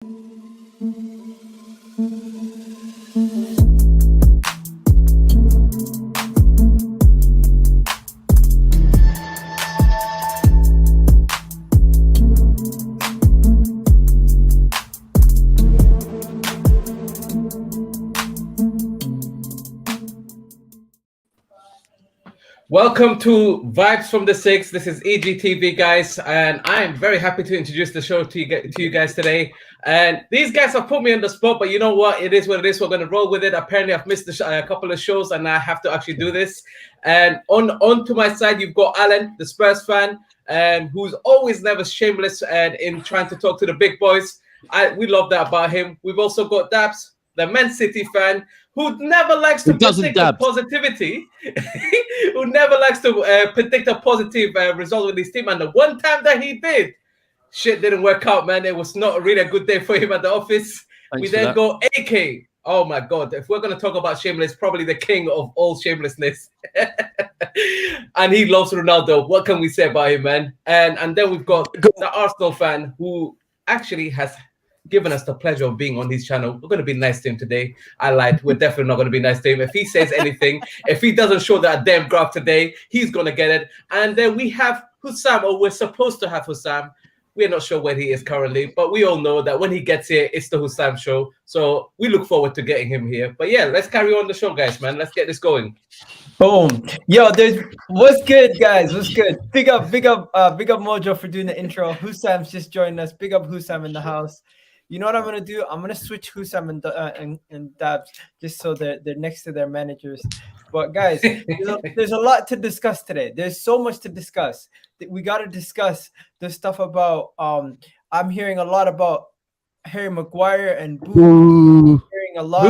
Welcome to Vibes from the Six. This is EGTV, guys, and I am very happy to introduce the show to you guys today. And these guys have put me on the spot, but you know what? It is what it is. We're going to roll with it. Apparently, I've missed a couple of shows, and I have to actually do this. And on to my side, you've got Alan, the Spurs fan, who's always never shameless and in trying to talk to the big boys. We love that about him. We've also got Dabs, the Man City fan, who never likes to predict the positivity, who never likes to predict a positive result with his team. And the one time that he did, shit didn't work out, man. It was not really a good day for him at the office. Thanks we then go AK. Oh my God. If we're going to talk about shameless, probably the king of all shamelessness. And he loves Ronaldo. What can we say about him, man? And then we've got the Arsenal fan who actually has given us the pleasure of being on his channel. We're going to be nice to him today. I lied. We're definitely not going to be nice to him. If he says anything, if he doesn't show that damn graph today, he's going to get it. And then we have Hussam, or we're supposed to have Hussam. We're not sure where he is currently, but we all know that when he gets here, it's the Hussam show. So we look forward to getting him here. But yeah, let's carry on the show, guys, man. Let's get this going. Boom. Yo, what's good, guys? What's good? Big up Mojo for doing the intro. Hussam's just joined us. Big up Hussam in the house. You know what I'm gonna do? I'm gonna switch Hussam and Dabs just so they're next to their managers. But guys, there's a lot to discuss today. There's so much to discuss. We got to discuss the stuff about. I'm hearing a lot about Harry Maguire and Boo. I'm hearing a lot.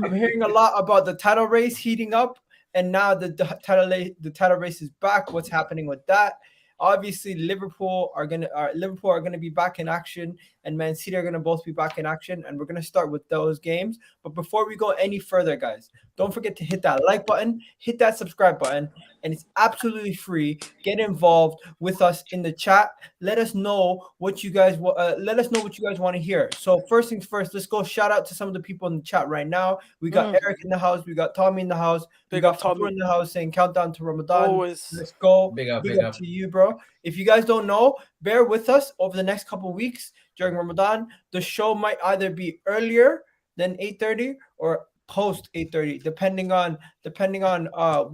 I'm hearing a lot about the title race heating up, and now the title race is back. What's happening with that? Obviously, Liverpool are gonna be back in action, and Man City are gonna both be back in action, and we're gonna start with those games. But before we go any further, guys, don't forget to hit that like button, hit that subscribe button, and it's absolutely free. Get involved with us in the chat. Let us know what you guys want to hear. So first things first, let's go shout out to some of the people in the chat right now. We got Eric in the house, we got Tommy in the house, we got Tommy in the house saying countdown to Ramadan. Always. Let's go. Big up to you, bro. If you guys don't know, bear with us over the next couple of weeks during Ramadan. The show might either be earlier than 8:30 or post 8:30, depending on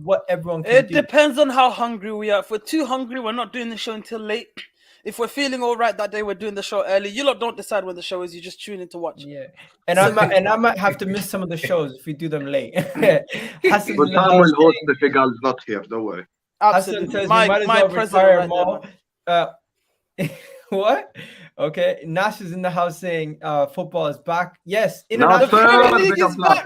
what everyone can do. Depends on how hungry we are. If we're too hungry, we're not doing the show until late. If we're feeling all right that day, we're doing the show early. You lot don't decide when the show is. You just tune in to watch. Yeah, and I might have to miss some of the shows if we do them late. But Tom will vote if Egal's not here. Don't worry. Absolutely. My president right there. What? Okay, Nash is in the house saying football is back. Yes, the Premier League is back.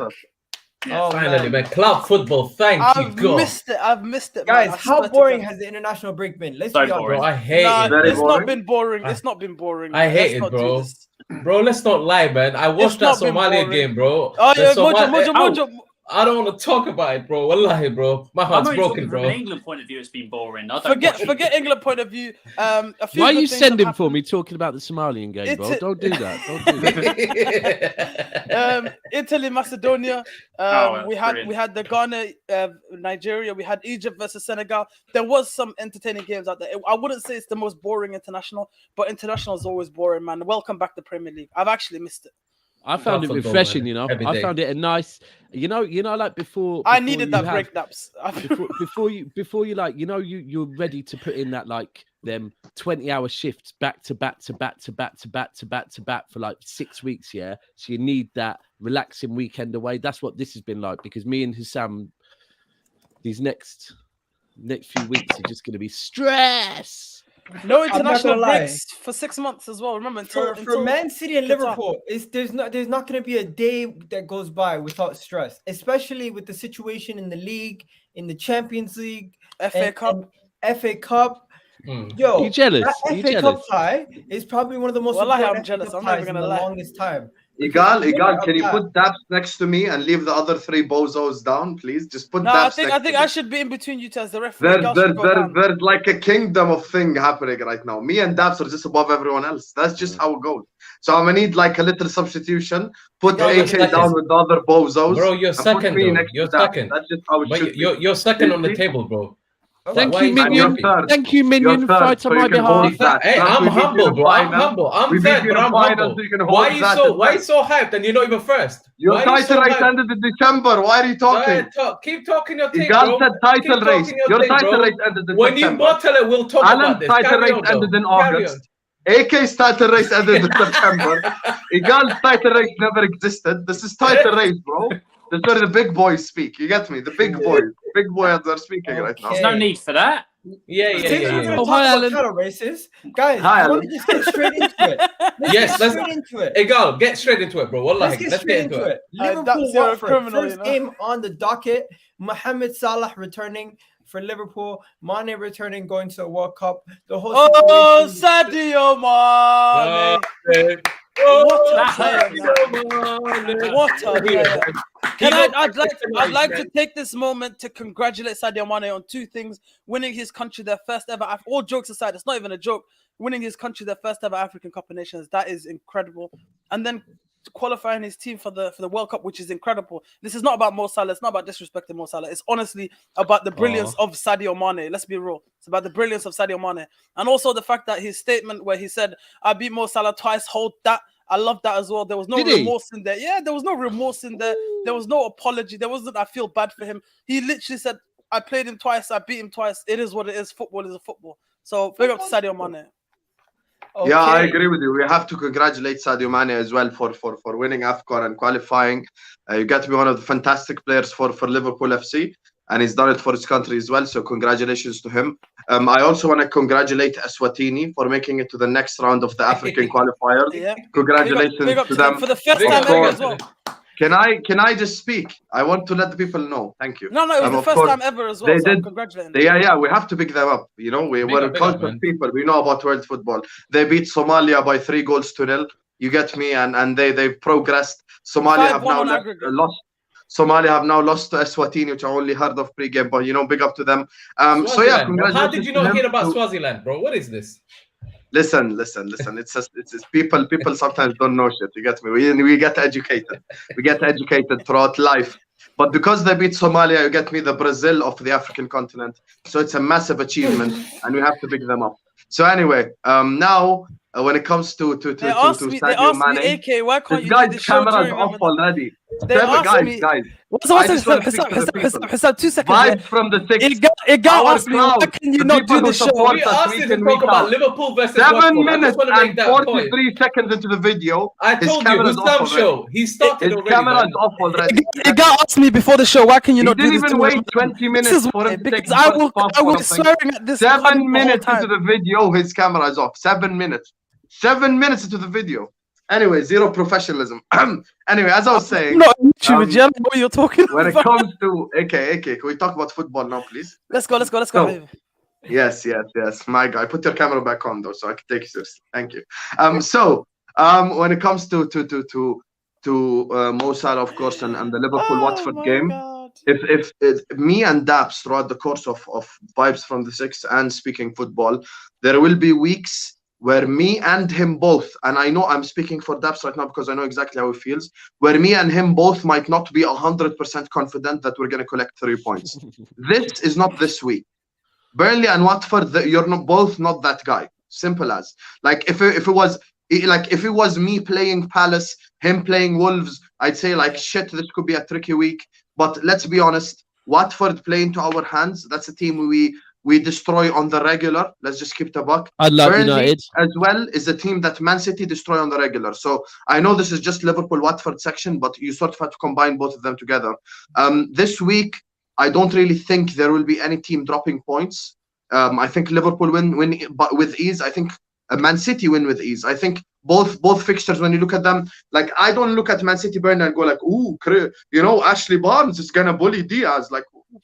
Oh, finally, man. Club football, thank you, God. I've missed it, guys. How boring has the international break been? Let's be honest. Bro, I hate it. It's not been boring. It's not been boring. I hate it, bro. Bro, let's not lie, man. I watched that Somalia game, bro. Oh, yeah, Mojo. I don't want to talk about it, bro. Wallahi, bro. My heart's broken, bro. From an England point of view, it's been boring. Forget England point of view. Why are you sending for me talking about the Somalian game, bro? Don't do that. Italy, Macedonia. We had the Ghana, Nigeria. We had Egypt versus Senegal. There was some entertaining games out there. I wouldn't say it's the most boring international, but international is always boring, man. Welcome back to Premier League. I've actually missed it. I found it refreshing, man. You know. I found it a nice, you know, like before I needed that break naps. before you like, you know, you're ready to put in that like them 20-hour shifts back to back for like 6 weeks, yeah. So you need that relaxing weekend away. That's what this has been like, because me and Hussam, these next few weeks are just going to be stress. No international breaks for 6 months as well. Remember, for Man City and Liverpool, there's not going to be a day that goes by without stress, especially with the situation in the league, in the Champions League, FA Cup. Yo, you jealous? that Are you FA jealous? Cup tie is probably one of the most Wallahi, important I'm jealous. FA Cup I'm not ties even in gonna the lie. longest time. Egal, Because can you that- put Dabs next to me and leave the other three bozos down, please? Just put No, I Dabs think next to me. I should be in between you two as the referee. There's like a kingdom of thing happening right now. Me and Dabs are just above everyone else. That's just how it goes. So I'm gonna need like a little substitution. Put Egal, AK down with the other bozos. Bro, you're and second, put me though. next You're to Dabs. second. That's just how it But should you're second on the table, bro. Thank Why you, are you so Minion. happy? third. Thank you, Minion. You're third, Fight so on you my can hold behalf. that. Hey, Plus, I'm we beat you in humble, the bro. I'm final. humble. We I'm beat third, you in but the I'm final, humble. so you can Why hold are you that so as why well. you so hyped and you're not even first? Your Why are you title so race hyped? ended in December. Why are you talking? Keep talking your thing, Egal bro. said title Keep race. talking Your thing, title bro. race ended in When you September. bottle it, we'll talk Alan's about this. title Carry race on, though. ended in Carry August. AK's title race ended in September. Egal's title race never existed. This is title race, bro. This is where the big boys speak. You get me? The big boys. Big boys are speaking right now. There's no need for that. Yeah. Since we're going to Oh, talk hi, about Alan. title races, guys, Hi, I want Alan. to just get straight into it. Yes, get straight into it. Egal, get straight into it, bro. Let's get straight into it. Liverpool, that's your Watford, criminal, first you know. game on the docket. Mohamed Salah returning for Liverpool. Mane returning, going to the World Cup. The whole Oh, situation. Sadio Mane. What a player, man. What a player. I'd like to take this moment to congratulate Sadio Mane on two things: winning his country their first ever. All jokes aside, it's not even a joke. Winning his country their first ever African Cup of Nations, that is incredible. And then qualifying his team for the World Cup, which is incredible. This is not about Mo Salah. It's not about disrespecting Mo Salah. It's honestly about the brilliance of Sadio Mane. Let's be real. It's about the brilliance of Sadio Mane, and also the fact that his statement where he said, "I beat Mo Salah twice." Hold that. I love that as well. There was no remorse in there. Yeah, there was no remorse in there. There was no apology. There wasn't, I feel bad for him. He literally said, I played him twice. I beat him twice. It is what it is. Football is a football. So big up to Sadio Mane. Okay. Yeah, I agree with you. We have to congratulate Sadio Mane as well for winning AFCON and qualifying. You got to be one of the fantastic players for Liverpool FC. And he's done it for his country as well. So congratulations to him. I also want to congratulate Eswatini for making it to the next round of the African qualifiers. Yeah. Congratulations big up to them. For the first time ever as well. Can I just speak? I want to let the people know. Thank you. No, it was the first time ever as well. They did. Congratulating them. Yeah, we have to pick them up. You know, we're a cultured people. We know about world football. They beat Somalia by 3-0. You get me? And they've progressed. Somalia have now lost. Somalia have now lost to Eswatini, which I only heard of pre-game, but big up to them. So yeah, congratulations. How did you not hear about Swaziland, bro? What is this? Listen. It's people sometimes don't know shit. You get me? We get educated. We get educated throughout life. But because they beat Somalia, you get me, the Brazil of the African continent. So it's a massive achievement, and we have to pick them up. So anyway, now when it comes to Sadio Mane, AK, why can't this you do the guy's show camera's during off already. Guys. Hissam, 2 seconds. Vibes from the six. Egal asked me, why can you not do the show? We asked you to talk about Liverpool versus 7 Watford. minutes and 43 seconds into the video. I told you, Hissam show. He started already. His camera's off already. Egal asked me before the show, why can you not do this? He didn't even wait 20 minutes for him to take I will swearing at this. 7 minutes into the video, his camera is off. 7 minutes. 7 minutes into the video. Anyway, zero professionalism. Anyway, as I was saying, what you're talking when it comes to AK, can we talk about football now, please? Let's go. So, yes. My guy, put your camera back on though, so I can take you seriously. Thank you. When it comes to Mo Salah, of course, and the Liverpool Watford game, if me and Daps throughout the course of Vibes from the Six and Speaking Football, there will be weeks where me and him both, and I know I'm speaking for Daps right now because I know exactly how he feels, where me and him both might not be 100% confident that we're going to collect 3 points. This is not this week. Burnley and Watford, you're both not that guy. Simple as. Like if it was me playing Palace, him playing Wolves, I'd say shit, this could be a tricky week. But let's be honest, Watford playing to our hands, that's a team we destroy on the regular. Let's just keep the buck. I love Burnley United as well is a team that Man City destroy on the regular. So I know this is just Liverpool Watford section, but you sort of have to combine both of them together. This week, I don't really think there will be any team dropping points. I think Liverpool win but with ease. I think Man City win with ease. I think both fixtures, when you look at them, I don't look at Man City Burnley and go ooh, Ashley Barnes is gonna bully Diaz.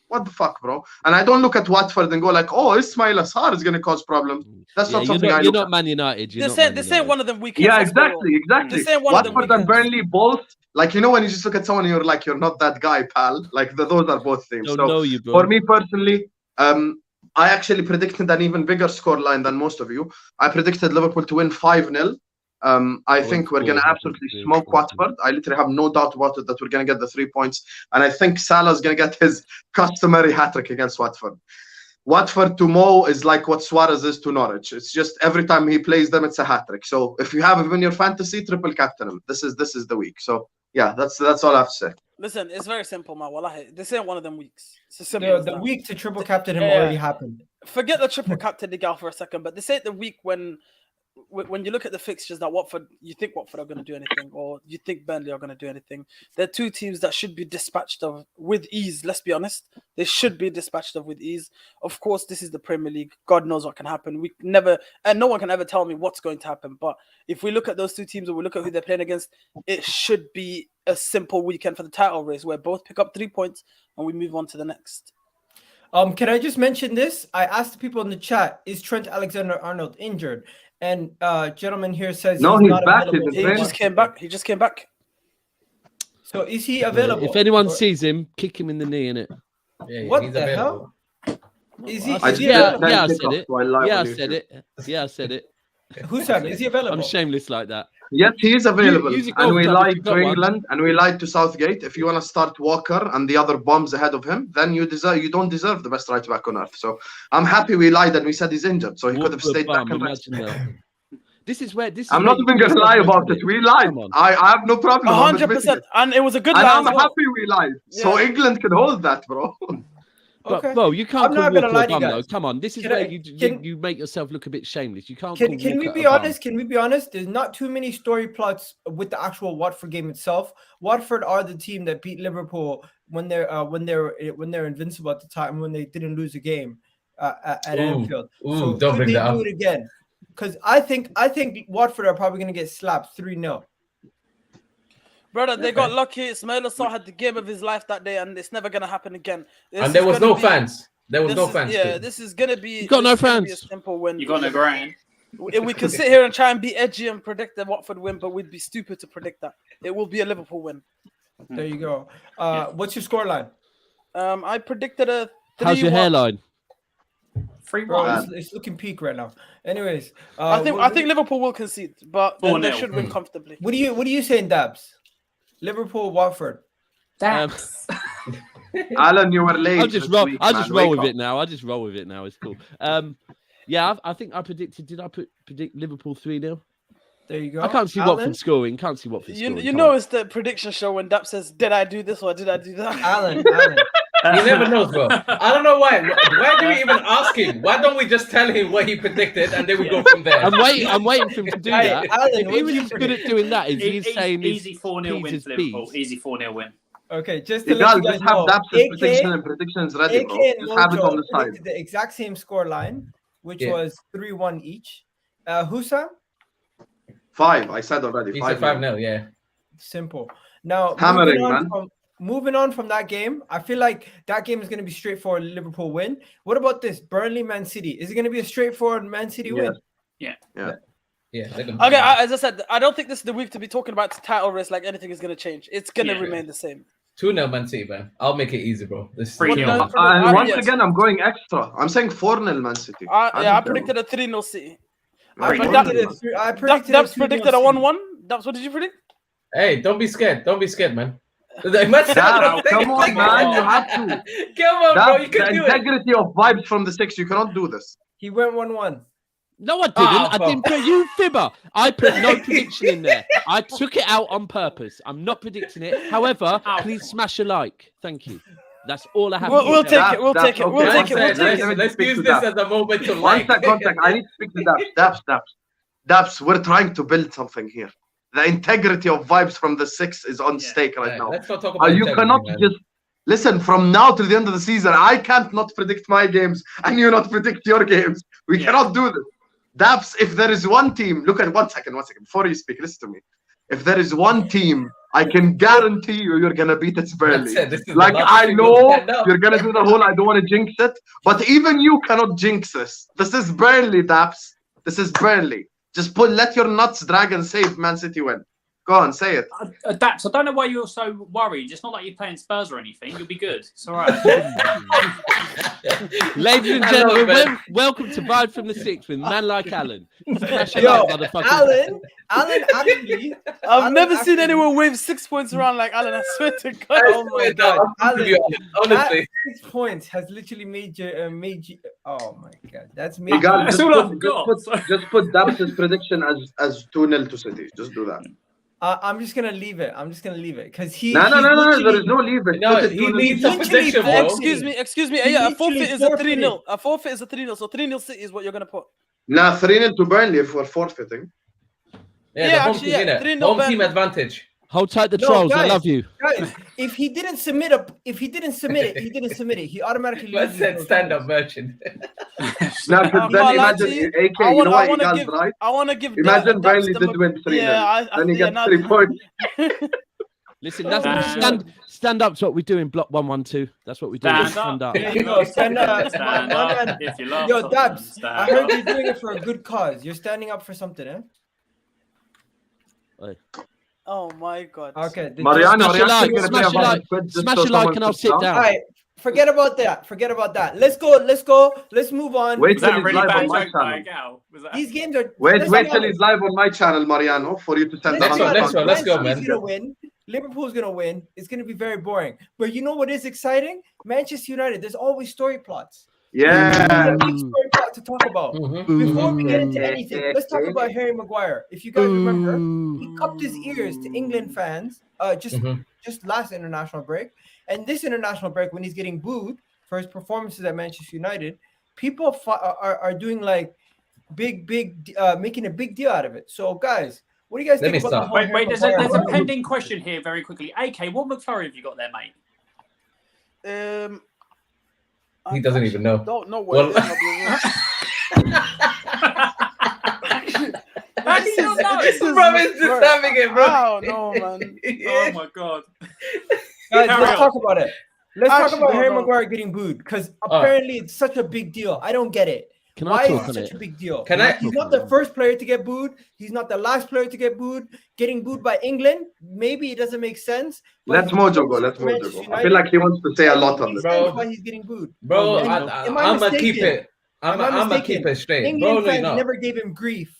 what the fuck, bro? And I don't look at Watford and go like, oh, Ismail Assar is going to cause problems. That's not something I look You're not at. Man United. This ain't one of them weekends. Yeah, exactly. This ain't one of them Watford and weekends. Burnley both, like, you know, when you just look at someone and you're like, you're not that guy, pal. Like, those are both teams. Don't So know you, bro. for me personally, I actually predicted an even bigger scoreline than most of you. I predicted Liverpool to win 5-0. I think we're going to absolutely smoke Watford. I literally have no doubt about it that we're going to get the 3 points. And I think Salah's going to get his customary hat-trick against Watford. Watford to Mo is like what Suarez is to Norwich. It's just every time he plays them, it's a hat-trick. So if you have him in your fantasy, triple captain him. This is the week. So yeah, that's all I have to say. Listen, it's very simple, man. Wallahi, this ain't one of them weeks. It's as simple as The that. week to triple captain him already happened. Forget the triple captain Egal for a second, but this ain't the week when you look at the fixtures that Watford, you think Watford are going to do anything, or you think Burnley are going to do anything. They're two teams that should be dispatched of with ease. Let's be honest, they should be dispatched of with ease. Of course, this is the Premier League. God knows what can happen. No one can ever tell me what's going to happen. But if we look at those two teams and we look at who they're playing against, it should be a simple weekend for the title race where both pick up 3 points and we move on to the next. Can I just mention this? I asked the people in the chat, is Trent Alexander-Arnold injured? And gentleman here says no, he's back. He just came back. So is he available? If anyone sees him, kick him in the knee, innit? Yeah, what he's the available. hell? Is he? Yeah, I said it. Who said it? Is he available? I'm shameless like that. Yes, he is available. And we lied to England and we lied to Southgate. If you want to start Walker and the other bombs ahead of him, then you don't deserve the best right back on earth. So I'm happy we lied and we said he's injured. So he could have stayed back. I'm not even going to lie about it. We lied. I have no problem. 100%. And it was a good lie. And I'm happy we lied. Yeah. So England can hold that, bro. But bro, you can't call Walker a bum, though. Come on, this is where you make yourself look a bit shameless. You can't. Can we be honest? Can we be honest? There's not too many story plots with the actual Watford game itself. Watford are the team that beat Liverpool when they're invincible at the time, when they didn't lose a game at Anfield. So don't bring that up. Do it again? Because I think Watford are probably going to get slapped 3-0. Brother, they got lucky. Ismail Assar had the game of his life that day, and it's never going to happen again. And there was no fans. There was no fans. Yeah, this is going to be... You got no fans. A simple win. You got no grind. We can sit here and try and be edgy and predict the Watford win, but we'd be stupid to predict that. It will be a Liverpool win. There you go. What's your scoreline? I predicted a 3-1. How's your hairline? 3-1. It's looking peak right now. Anyways, I think Liverpool will concede, but they should win comfortably. What are you saying, Dabs? Liverpool, Watford. Dabs. Alan, you were late. I'll just roll with it now. It's cool. Yeah, I think I predicted. Did I predict Liverpool 3-0? There you go. I can't see Watford scoring. You know, it's the prediction show when Dap says, "Did I do this or did I do that?" Alan. He never knows, bro. I don't know why. Why do we even ask him? Why don't we just tell him what he predicted and then we go from there? I'm waiting for him to do that. Alan, if he was good at doing that, he's saying easy 4-0 win for Liverpool. Easy 4-0 win. Okay, just to let you guys know, predictions ready, bro. Just have it on the side. The exact same score line, which was 3-1 each. Hussam? 5. I said already. He said 5-0, yeah. Simple. Now, moving on from that game, I feel like that game is going to be straightforward Liverpool win. What about this Burnley Man City? Is it going to be a straightforward Man City win? Yeah. Okay, as I said, I don't think this is the week to be talking about title race like anything is going to change. It's going to remain the same. 2-0 Man City, man. I'll make it easy, bro. This 3-0. And once again, I'm going extra. I'm saying 4-0 Man City. I predicted a 3-0 City. I predicted That's predicted a 1-1. That's what did you predict? Hey, don't be scared, man. Come on, man. You have to. Come on, bro. You can do it. The integrity of vibes from the 6. You cannot do this. He went 1-1. No, I didn't. I didn't put you, fibber. I put no prediction in there. I took it out on purpose. I'm not predicting it. However, please smash a like. Thank you. That's all I have. We'll take it. We'll take it. Let's use this as a moment to like. Contact. I need to speak to Dabs. We're trying to build something here. The integrity of vibes from the 6 is on stake right now. Let's not talk about you cannot just listen from now till the end of the season. I can't not predict my games and you not predict your games. We cannot do this. Dabs, if there is one team, look at 1 second. Before you speak, listen to me. if there is one team I can guarantee you're gonna beat, it's Burnley. Like I thing know we'll stand up. you're gonna do the whole I don't want to jinx it, but even you cannot jinx this. This is Burnley, Daps. This is Burnley. Just let your nuts drag and say Man City win. Go on, say it. Daps, I don't know why you're so worried. It's not like you're playing Spurs or anything. You'll be good. It's all right. Ladies and gentlemen, welcome to Vibe from the Six with man like Alan. Smash it Yo, up, motherfucker. Alan, actually, I've never seen anyone wave 6 points around like Alan. I swear to God. Oh my God, Alan, honestly, that 6 points has literally made you. Oh my God, that's made. Egal, That's all I've got. just put Dabs' prediction as 2-0 to City. Just do that. I'm just gonna leave it. Because he. No. There is no leave it. No, Put it he 2-0. needs a position, bro. Excuse me. Yeah, a forfeit is a 3-0. A forfeit is a 3-0. So 3-0 City is what you're gonna put. Nah, 3-0 to Burnley if we're forfeiting. Yeah, the home team, innit? 3-0 Home team Burnley. advantage. Hold tight the No, trolls. I guys, love you. Guys, if he didn't submit it, he didn't submit it. He automatically Let's loses. say stand-up merchant. Now, because then imagine, AK, you know what Egal's right? I want to give. Imagine Burnley did win 3-0. Yeah, then he gets 3 points. Listen, stand up to what we do in block 112. That's what we do. Stand up. There you go. Stand up. Stand up. If you love Yo, something, Dabs, stand I heard up. you're doing it for a good cause. You're standing up for something, eh? Oh my God. Okay. Mariano, Smash your like, reacting smash your like, smash your like, and I'll sit down. All right. Forget about that. Let's go. Let's move on. Wait Was till that a he's really live bad on my joke by channel. Egal? Was that? These games are. Wait till he's live on my channel, Mariano, for you to send Let's go, let's go, Man man. City's gonna win. Liverpool's gonna win. It's gonna be very boring. But you know what is exciting? Manchester United. There's always story plots. Yeah. There's a big story plot to talk about. Before we get into anything, let's talk about Harry Maguire. If you guys remember, he cupped his ears to England fans just last international break. And this international break, when he's getting booed for his performances at Manchester United, people are doing like making a big deal out of it. So guys, what do you guys think about the whole Wait, Harry there's Maguire? a pending question here very quickly. AK, what McFlurry have you got there, mate? He doesn't even know. Don't know what. How do you not know? Bro, it's just having it, bro. I don't know, man. Oh my God. Guys, Carry let's on. talk about it. Let's talk Actually, about don't Harry know. Maguire getting booed because apparently it's such a big deal. I don't get it. Can Why I talk is on it such it? a big deal? He's not talk the first player to get booed. He's not the last player to get booed. Getting booed by England, maybe it doesn't make sense. Let Mojo go. I feel like he wants to say a lot on this. Bro, why he's getting booed? Bro, Am I I'm gonna keep mistaken? it. I'm gonna keep it straight. England Bro, no, fans you're not. never gave him grief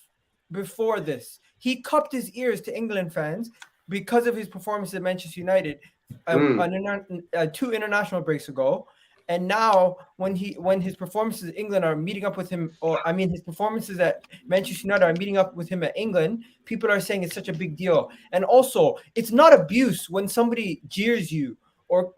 before this. He cupped his ears to England fans because of his performance at Manchester United 2 international breaks ago. And now, when his performances in England are meeting up with him, his performances at Manchester United are meeting up with him at England, people are saying it's such a big deal. And also, it's not abuse when somebody jeers you or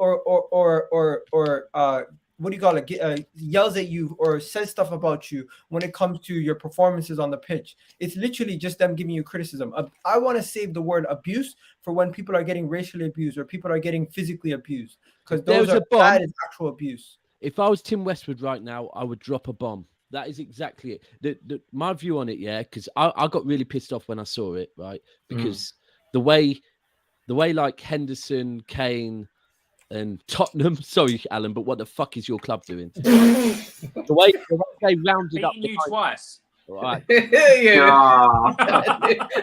what do you call it? Yells at you or says stuff about you when it comes to your performances on the pitch. It's literally just them giving you criticism. I want to save the word abuse for when people are getting racially abused or people are getting physically abused, because that is actual abuse. If I was Tim Westwood right now, I would drop a bomb. That is exactly it. My view on it, yeah, because I got really pissed off when I saw it, right? Because the way like Henderson, Kane, and Tottenham. Sorry, Alan, but what the fuck is your club doing? the way they rounded up you twice. All right. Yeah.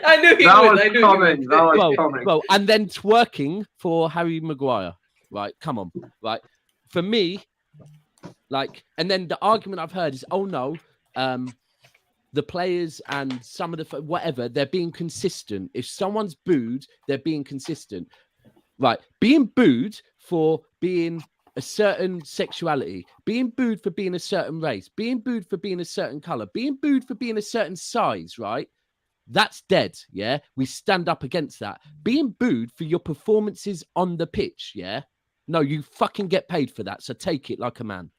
I knew he That would. was I knew coming. he would. That was coming. Well, and then twerking for Harry Maguire. Right, come on. Right. For me, like, and then the argument I've heard is, oh no, the players and some of the whatever, they're being consistent. If someone's booed, they're being consistent. Right. Being booed for being a certain sexuality, being booed for being a certain race, being booed for being a certain color, being booed for being a certain size, right? That's dead, yeah? We stand up against that. Being booed for your performances on the pitch, yeah? No, you fucking get paid for that, so take it like a man.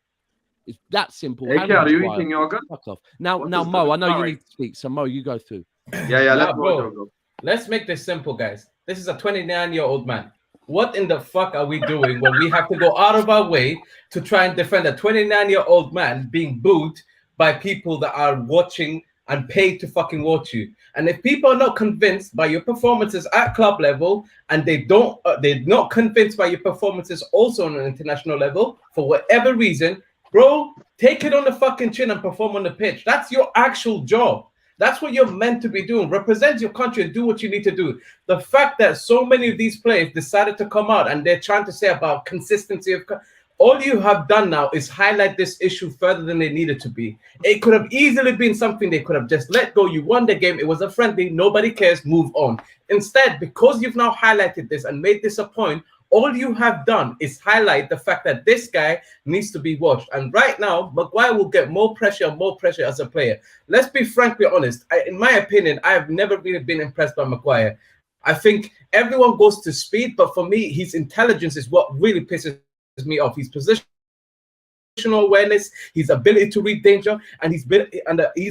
It's that simple. AK, are you eating yogurt? Fuck off. Now, Mo, I know you need to speak, so Mo, you go through. Yeah, let Mojo go. Let's make this simple, guys. This is a 29-year-old man. What in the fuck are we doing when we have to go out of our way to try and defend a 29-year-old man being booed by people that are watching and paid to fucking watch you. And if people are not convinced by your performances at club level, and they're not convinced by your performances also on an international level, for whatever reason, bro, take it on the fucking chin and perform on the pitch. That's your actual job. That's what you're meant to be doing. Represent your country and do what you need to do. The fact that so many of these players decided to come out and they're trying to say about consistency of all you have done now is highlight this issue further than they needed to be. It could have easily been something they could have just let go. You won the game. It was a friendly. Nobody cares. Move on. Instead, because you've now highlighted this and made this a point, all you have done is highlight the fact that this guy needs to be watched. And right now, Maguire will get more pressure as a player. Let's be frankly honest. In my opinion, I have never really been impressed by Maguire. I think everyone goes to speed, but for me, his intelligence is what really pisses me off. His positional awareness, his ability to read danger, and he's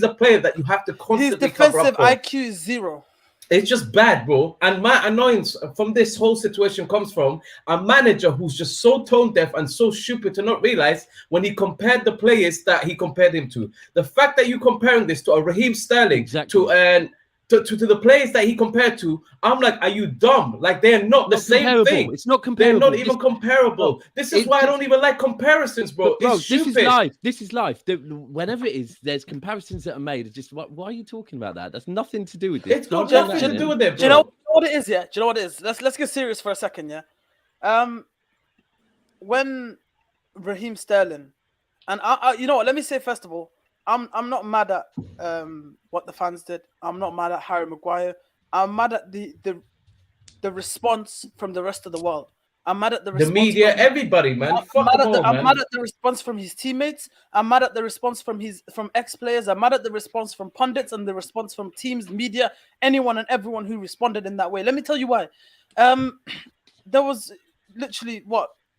a player that you have to constantly his defensive IQ is 0. It's just bad, bro. And my annoyance from this whole situation comes from a manager who's just so tone deaf and so stupid to not realize when he compared the players that he compared him to. The fact that you're comparing this to a Raheem Sterling, to the players that he compared to, I'm like, are you dumb? Like, they're not the same thing. It's not comparable. They're not even comparable. This is why I don't even like comparisons, bro. Bro, it's stupid. This is life. This is life. Whenever it is, there's comparisons that are made. Just why are you talking about that? That's nothing to do with this. It's got nothing to do with it, bro. Do you know what it is? Yeah. Do you know what it is? Let's get serious for a second. Yeah. When Raheem Sterling, and I you know what? Let me say first of all, I'm not mad at what the fans did. I'm not mad at Harry Maguire. I'm mad at the response from the rest of the world. I'm mad at the media, everybody, man. I'm mad at the response from his teammates. I'm mad at the response from ex-players. I'm mad at the response from pundits and the response from teams, media, anyone and everyone who responded in that way. Let me tell you why. There was literally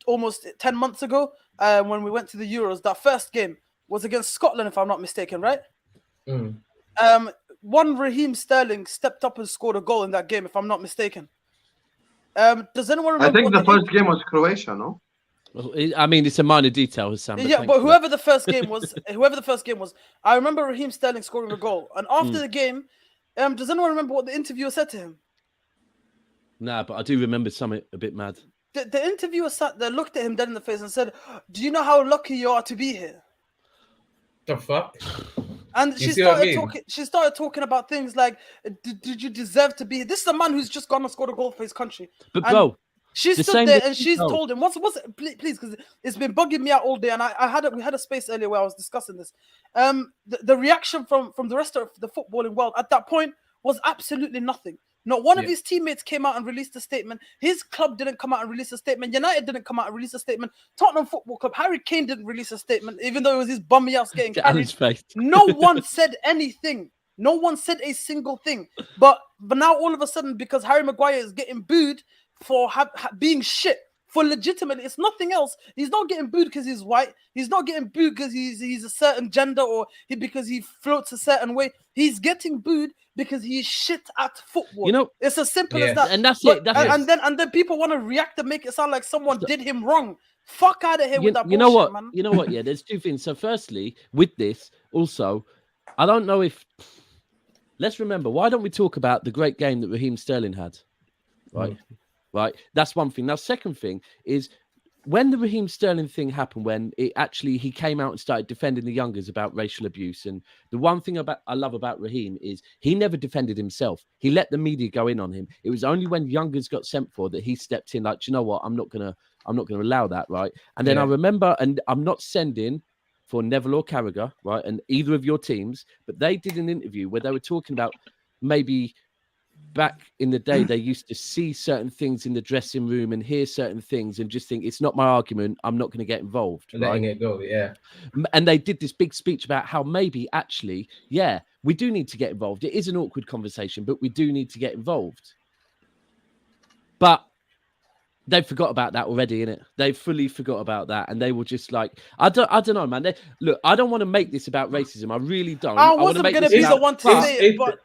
almost 10 months ago when we went to the Euros. That first game was against Scotland, if I'm not mistaken, right? One Raheem Sterling stepped up and scored a goal in that game, if I'm not mistaken. Does anyone remember? I think the first game was Croatia, no? I mean, it's a minor detail, Sam. Yeah, but whoever the first game was, I remember Raheem Sterling scoring a goal. And after the game, does anyone remember what the interviewer said to him? Nah, but I do remember something a bit mad. The interviewer sat there, looked at him dead in the face and said, "Do you know how lucky you are to be here?" The fuck? And she started talking about things like, did you deserve to be here? This is a man who's just gone and scored a goal for his country. But bro, she stood there and she's told him, what's it, please, because it's been bugging me out all day. And we had a space earlier where I was discussing this. The reaction from the rest of the footballing world at that point was absolutely nothing. Not one of his teammates came out and released a statement. His club didn't come out and release a statement. United didn't come out and release a statement. Tottenham Football Club, Harry Kane didn't release a statement, even though it was his bummy ass getting carried. No one said anything. No one said a single thing. But now all of a sudden, because Harry Maguire is getting booed for being shit, for legitimately, it's nothing else. He's not getting booed because he's white. He's not getting booed because he's a certain gender or because he floats a certain way. He's getting booed because he's shit at football. You know, it's as simple as that. And that's it. And then people want to react and make it sound like someone did him wrong. Fuck out of here with that bullshit, you know what? Man. You know what? Yeah, there's two things. So firstly, with this, also, I don't know if... Let's remember, why don't we talk about the great game that Raheem Sterling had? Right? Right? That's one thing. Now, second thing is, when the Raheem Sterling thing happened, when he came out and started defending the youngers about racial abuse, and the one thing I love about Raheem is he never defended himself. He let the media go in on him. It was only when youngers got sent for that he stepped in, like, you know what, I'm not gonna allow that, right? And then I remember, and I'm not sending for Neville or Carragher, right, and either of your teams, but they did an interview where they were talking about maybe back in the day, they used to see certain things in the dressing room and hear certain things and just think, it's not my argument, I'm not going to get involved. Letting it go, yeah. And they did this big speech about how maybe actually, yeah, we do need to get involved. It is an awkward conversation, but we do need to get involved. But they forgot about that already, innit? They fully forgot about that, and they were just like, I don't know, man. Look, I don't want to make this about racism. I really don't. I wasn't going to be the one to say it, but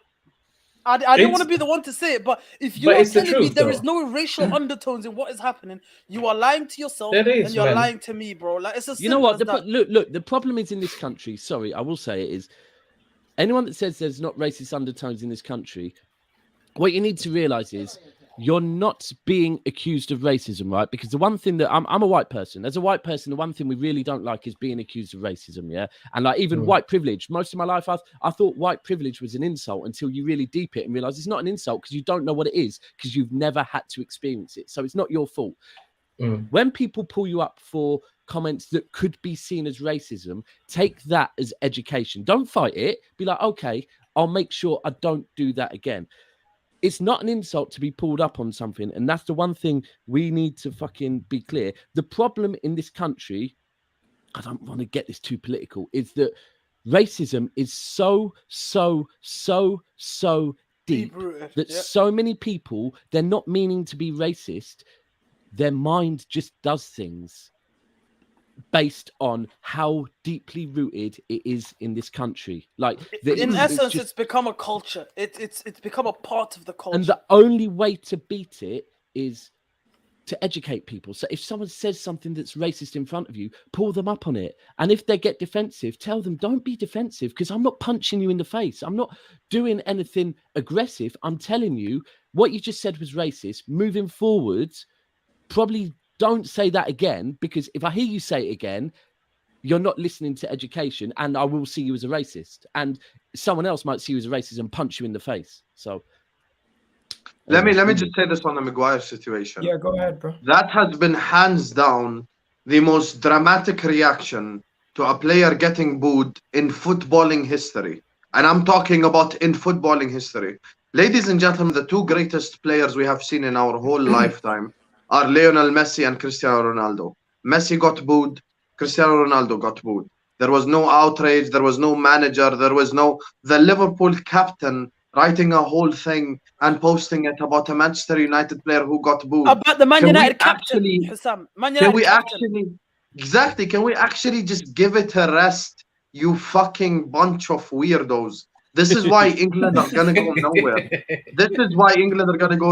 I didn't want to be the one to say it, but if you are telling me there is no racial undertones in what is happening, you are lying to yourself and you're lying to me, bro. Like, it's just, you know what? Look, the problem is in this country. Sorry, I will say it is. anyone that says there's not racist undertones in this country, what you need to realize is you're not being accused of racism, right? Because the one thing that I'm a white person. As a white person, the one thing we really don't like is being accused of racism, yeah? And like even white privilege. Most of my life, I thought white privilege was an insult until you really deep it and realize it's not an insult because you don't know what it is because you've never had to experience it. So it's not your fault. When people pull you up for comments that could be seen as racism, take that as education. Don't fight it. Be like, okay, I'll make sure I don't do that again. It's not an insult to be pulled up on something. And that's the one thing we need to fucking be clear. The problem in this country, I don't want to get this too political, is that racism is so deep that so many people, they're not meaning to be racist. Their mind just does things based on how deeply rooted it is in this country. Like in essence, it's become a culture. It's become a part of the culture. And the only way to beat it is to educate people. So if someone says something that's racist in front of you, pull them up on it. And if they get defensive, tell them, don't be defensive, because I'm not punching you in the face. I'm not doing anything aggressive. I'm telling you what you just said was racist. Moving forwards, probably don't say that again, because if I hear you say it again, you're not listening to education, and I will see you as a racist, and someone else might see you as a racist and punch you in the face. So let me just say this on the Maguire situation. Yeah, go ahead, bro. That has been hands down the most dramatic reaction to a player getting booed in footballing history. And I'm talking about in footballing history. Ladies and gentlemen, the two greatest players we have seen in our whole lifetime are Lionel Messi and Cristiano Ronaldo. Messi got booed, Cristiano Ronaldo got booed. There was no outrage, there was no manager, the Liverpool captain writing a whole thing and posting it about a Manchester United player who got booed. About the Man United captain, Hussam. Can we actually just give it a rest, you fucking bunch of weirdos? This is why England are going to go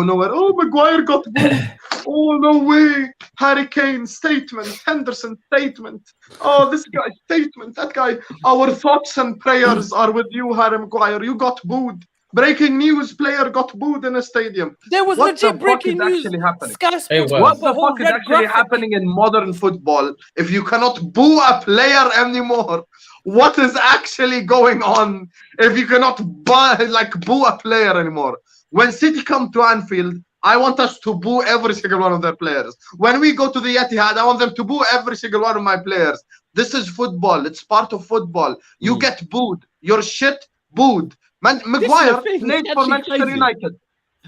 nowhere. Oh, Maguire got booed. Oh, no way. Harry Kane statement. Henderson statement. Oh, this guy statement. That guy. Our thoughts and prayers are with you, Harry Maguire. You got booed. Breaking news, player got booed in a stadium. There was legit breaking news. Sky Sports. What the fuck is actually happening in modern football if you cannot boo a player anymore? What is actually going on if you cannot boo a player anymore? When City come to Anfield, I want us to boo every single one of their players. When we go to the Etihad, I want them to boo every single one of my players. This is football. It's part of football. You get booed. Your shit booed. Maguire played for Manchester United.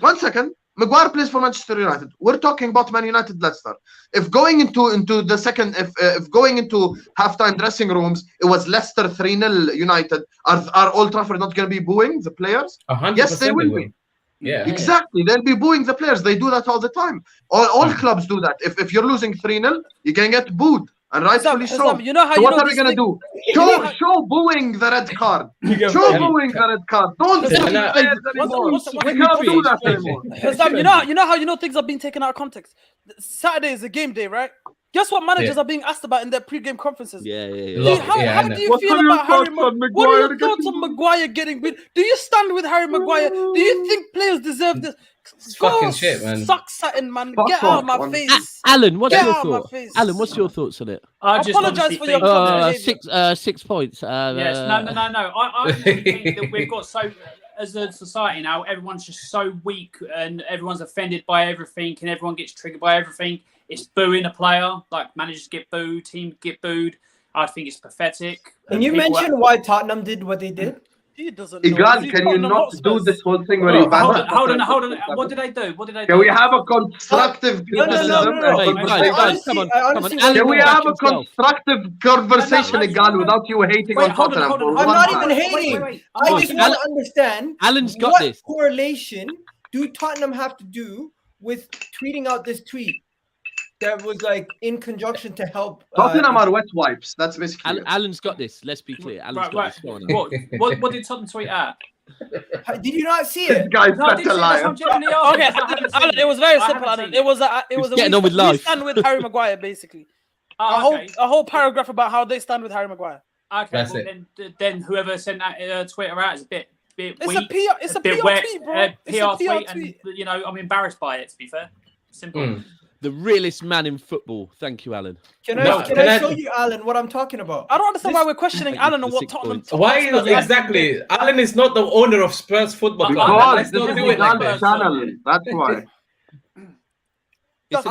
1 second. Maguire plays for Manchester United. We're talking about Man United, Leicester. If going into the second, if going into halftime dressing rooms, it was Leicester 3-0 United. Are Old Trafford not going to be booing the players? 100% yes, they will be. Yeah, exactly. They'll be booing the players. They do that all the time. All clubs do that. If you're losing 3-0, you can get booed. And rightfully so. You know how so what are we going to do? Show booing the red card. Show booing the red card. Don't do that anymore. We can't do that anymore. You know things are being taken out of context. Saturday is a game day, right? Guess what managers are being asked about in their pre-game conferences? How do you feel about Harry Maguire? What are your thoughts on Maguire getting booed? Do you stand with Harry Maguire? Do you think players deserve this? Fucking shit, man. Suck something, man. Get out of my face. Alan, what's your thoughts? Alan, what's your thoughts on it? I apologize for your behavior. 6 points. Yes, no. I think that we've got so, as a society now, everyone's just so weak and everyone's offended by everything and everyone gets triggered by everything. It's booing a player, like managers get booed, teams get booed. I think it's pathetic. Can you mention why Tottenham did what they did? He doesn't know. Egal, can you not do this whole thing where you hold on. What did I do? Can we have a constructive criticism? Guys, come on. Can we have a constructive conversation, Egal, without you hating on Tottenham? I'm not even hating. I just want to understand Alan's got what this. correlation do Tottenham have to do with tweeting out this tweet that was like in conjunction to help Tottenham are wet wipes. That's basically Alan's got this. Let's be clear. Alan's got this. What did Tottenham tweet at? Did you not see it? This guy's such a liar. Okay, Alan, it was very simple. Alan. It was getting on with life. We stand with Harry Maguire, basically. A whole paragraph about how they stand with Harry Maguire. Okay, That's well then whoever sent that Twitter out is a bit It's weak, a PR. It's a bit PR wet, tweet, bro. It's a PR tweet. and you know I'm embarrassed by it. To be fair, simple. The realest man in football. Thank you, Alan. Can I show you, Alan, what I'm talking about? I don't understand why we're questioning Alan and what Tottenham. Why exactly? Alan is not the owner of Spurs Football Club. Because Let's this not is do it like Egal's that. channel. That's why.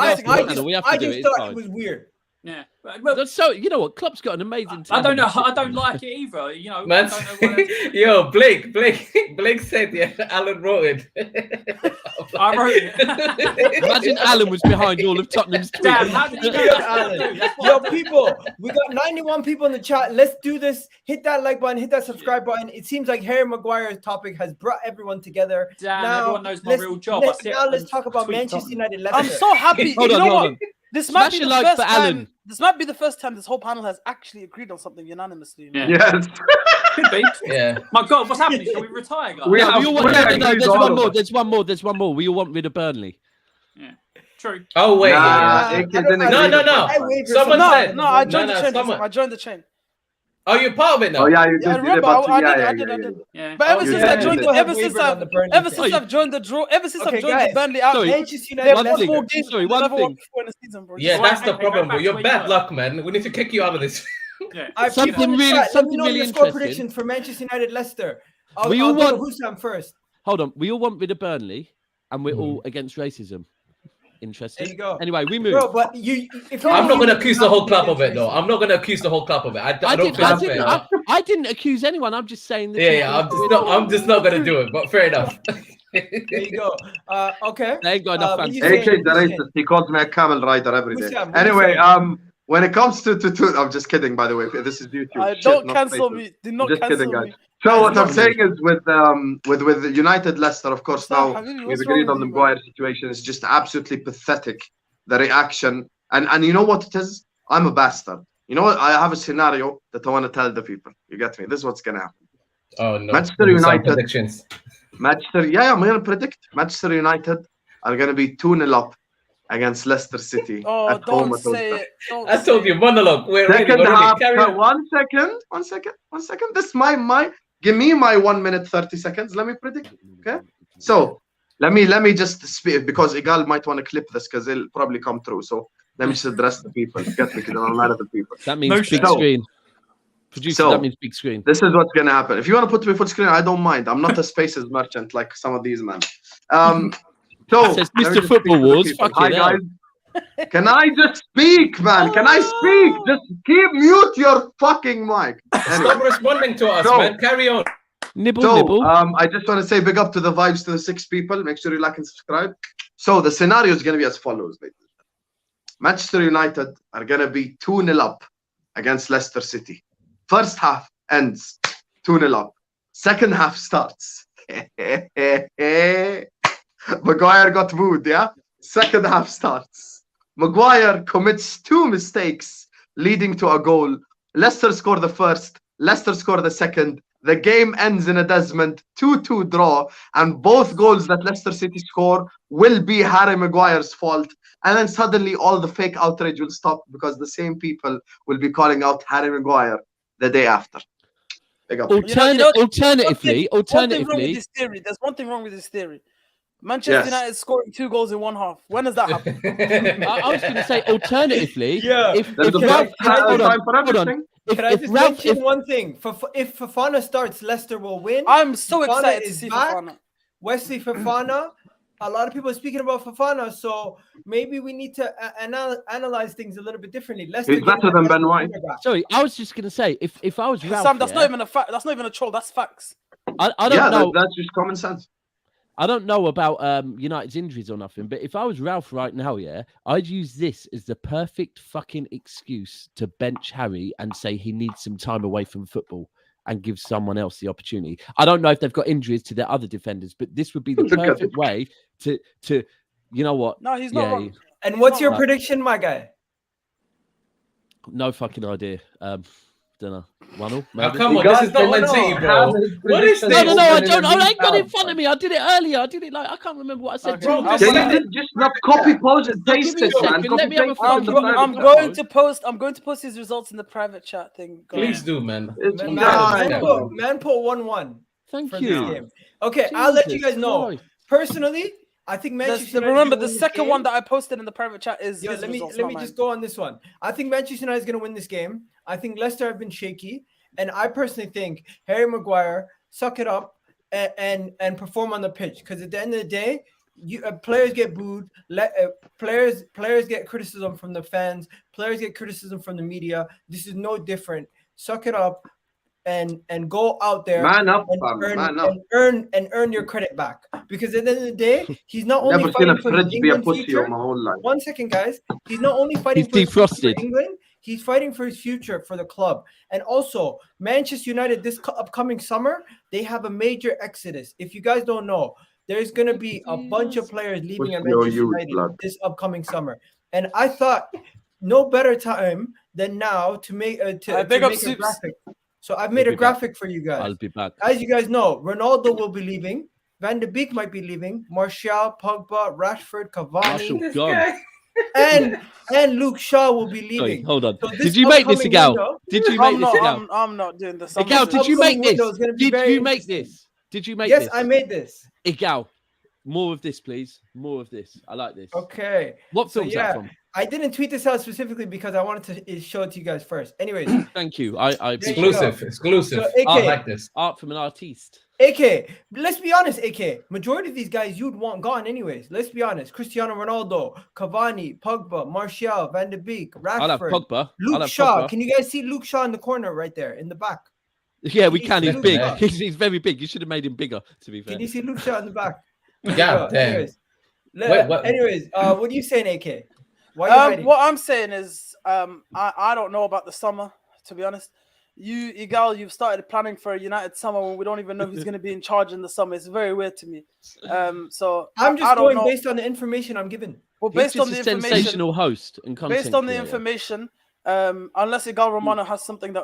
I just thought it was weird. Yeah, so you know what? Klopp's got an amazing. I don't know. I don't like it either. You know, Man, yo, Blake said, yeah, Alan wrote it. I wrote it. Imagine Alan was behind all of Tottenham's tweets. Damn, how did you know Alan? Yo, people, we got 91 people in the chat. Let's do this. Hit that like button. Hit that subscribe button. It seems like Harry Maguire's topic has brought everyone together. Damn, now, everyone knows my real job. Let's talk about Manchester United. Leicester. I'm so happy. Hold you on, know hold what? on. This might be the Smash a like first for time. Alan. This might be the first time this whole panel has actually agreed on something unanimously. Yeah. Yes. Could be. Yeah. My God, what's happening? Shall we retire, guys? We have- There's one more. We all want rid of Burnley. Yeah. True. Oh wait. Nah, yeah. it didn't No. agree. Someone said. I joined the chain. someone- I joined the chain. Oh, you're part of it now. Oh yeah, you Yeah, I did. remember. I did. Yeah. But ever you since did. I joined, You ever since I've joined the draw, ever since Okay, I've joined guys. the Burnley out, Sorry. Manchester there United. were One four thing. games. Sorry, one never thing. won before in the season, bro. Yeah, So that's the go problem, back bro. to You're where bad you luck, man. We need to kick you out of this. Yeah. Something really Let me know your score interesting. predictions for Manchester United Leicester. I'll We all go to want- Hussam first. Hold on. We all want rid of Burnley, and we're all against racism. Interesting. There you go. Anyway, we move. Bro, but if I'm not going to accuse the whole club of it, though. I'm not going to accuse the whole club of it. I don't feel that's fair. I didn't accuse anyone. I'm just saying that. Yeah, I'm just not going to do it. But fair enough. There you go. Okay. They ain't got enough what fans. you saying? AK the racist. He calls me a camel rider every day. Hussam, what Anyway, you when it comes to I'm just kidding, by the way. This is YouTube. Shit, Don't not cancel racist. me. Do not Just cancel kidding, guys. me. So what I'm Guys, saying is with United Leicester, of course, Hussam, now Habibi, we've what's agreed wrong on the with you, Maguire situation. It's just absolutely pathetic. The reaction, and you know what it is? I'm a bastard. You know what? I have a scenario that I want to tell the people. You get me? This is what's gonna happen. Oh no. Manchester United. Predictions. I'm gonna predict Manchester United are gonna be 2-0 up against Leicester City. Oh, at home don't at Old say Trafford. it. Don't I say told you, it. monologue. We're ready. Second half. Carry on. One second. This my. Give me my 1 minute 30 seconds. Let me predict. Okay. So let me just speak because Egal might want to clip this because it'll probably come through. So let me just address the people. Get me because I'm mad at the people. That means big So- screen. Producer, so- that means big screen. This is what's gonna happen. If you want to put me full screen, I don't mind. I'm not a spaces merchant like some of these men. So Says let me Mr. just Football speak to the Wars. people. Fucking Hi hell. guys. Can I just speak, man? Can I speak? Just mute your fucking mic. Anyway. Stop responding to us, So- man. Carry on. Nibble, So, nibble. I just want to say big up to the vibes to the 6 people. Make sure you like and subscribe. So the scenario is going to be as follows. Ladies. Manchester United are going to be 2-0 up against Leicester City. First half ends 2-0 up. Second half starts. Maguire got booed, yeah? Second half starts. Maguire commits 2 mistakes leading to a goal. Leicester score the first. Leicester score the second. The game ends in a Desmond 2-2 draw, and both goals that Leicester City score will be Harry Maguire's fault. And then suddenly all the fake outrage will stop because the same people will be calling out Harry Maguire the day after. Big up. Alternatively, There's one thing wrong with this theory. Manchester United scoring 2 goals in 1 half. When does that happen? I was going to say alternatively. Yeah. If There's a Ralph, time hold for on. everything. Can I just mention one thing? If Fofana starts, Leicester will win. I'm so Fofana excited to is see back. Fofana. Wesley Fofana. A lot of people are speaking about Fofana, so maybe we need to analyze things a little bit differently. Leicester He's better than Ben White. Sorry, I was just going to say if I was Ralph, Sam, that's not even a fact. That's not even a troll. That's facts. I don't know. That's just common sense. I don't know about United's injuries or nothing, but if I was Ralph right now, I'd use this as the perfect fucking excuse to bench Harry and say he needs some time away from football and give someone else the opportunity. I don't know if they've got injuries to their other defenders, but this would be the perfect way to you know what? No, he's not wrong. And what's your prediction, my guy? No fucking idea. Don't know. 1-0. Oh, come on, this is not Man City, bro. What is this? No, I don't. I ain't got it in front of me. I did it earlier. I can't remember what I said. Bro, Just not copy, pause, and paste it, man. Let me have a I'm going to post his results in the private chat thing. Please do, man. Man put 1-1. Thank you. Okay, I'll let you guys know. Personally, I think Manchester United. Remember, the second one that I posted in the private chat is. Let me just go on this one. I think Manchester United is going to win this game. I think Leicester have been shaky, and I personally think Harry Maguire suck it up and perform on the pitch. Because at the end of the day, players get booed. Players get criticism from the fans. Players get criticism from the media. This is no different. Suck it up. And go out there and earn your credit back, because at the end of the day, he's not only fighting for his England future. 1 second, guys. He's not only fighting for England. He's fighting for his future for the club. And also, Manchester United this upcoming summer, they have a major exodus. If you guys don't know, there's going to be a bunch of players leaving at Manchester United this upcoming summer. And I thought no better time than now to make a graphic. So I've made a graphic for you guys. I'll be back. As you guys know, Ronaldo will be leaving. Van de Beek might be leaving. Martial, Pogba, Rashford, Cavani, and Luke Shaw will be leaving. Sorry, hold on. So did you make this, Egal? Did you make this, Egal? I'm not doing this. Egal, did you make this? Did you make this? Did you make this? Yes, I made this. Egal, more of this, please. More of this. I like this. Okay. What film's that from? I didn't tweet this out specifically because I wanted to show it to you guys first. Anyways. Thank you. Exclusive. So, AK, I like this. Art from an artiste. AK, let's be honest, AK. Majority of these guys you'd want gone anyways. Let's be honest. Cristiano Ronaldo, Cavani, Pogba, Martial, Van de Beek, Rashford. I'll have Pogba. Luke Shaw. Can you guys see Luke Shaw in the corner right there in the back? Yeah, we can. He's big. He's very big. You should have made him bigger, to be fair. Can you see Luke Shaw in the back? Yeah, damn. Anyways, what are you saying, AK? What I'm saying is, I don't know about the summer, to be honest. Egal, you've started planning for a United summer when we don't even know who's going to be in charge in the summer. It's very weird to me. So I'm just going based on the information I'm given. Well, based on the information, sensational host and content. Based on the information, unless Egal Romano has something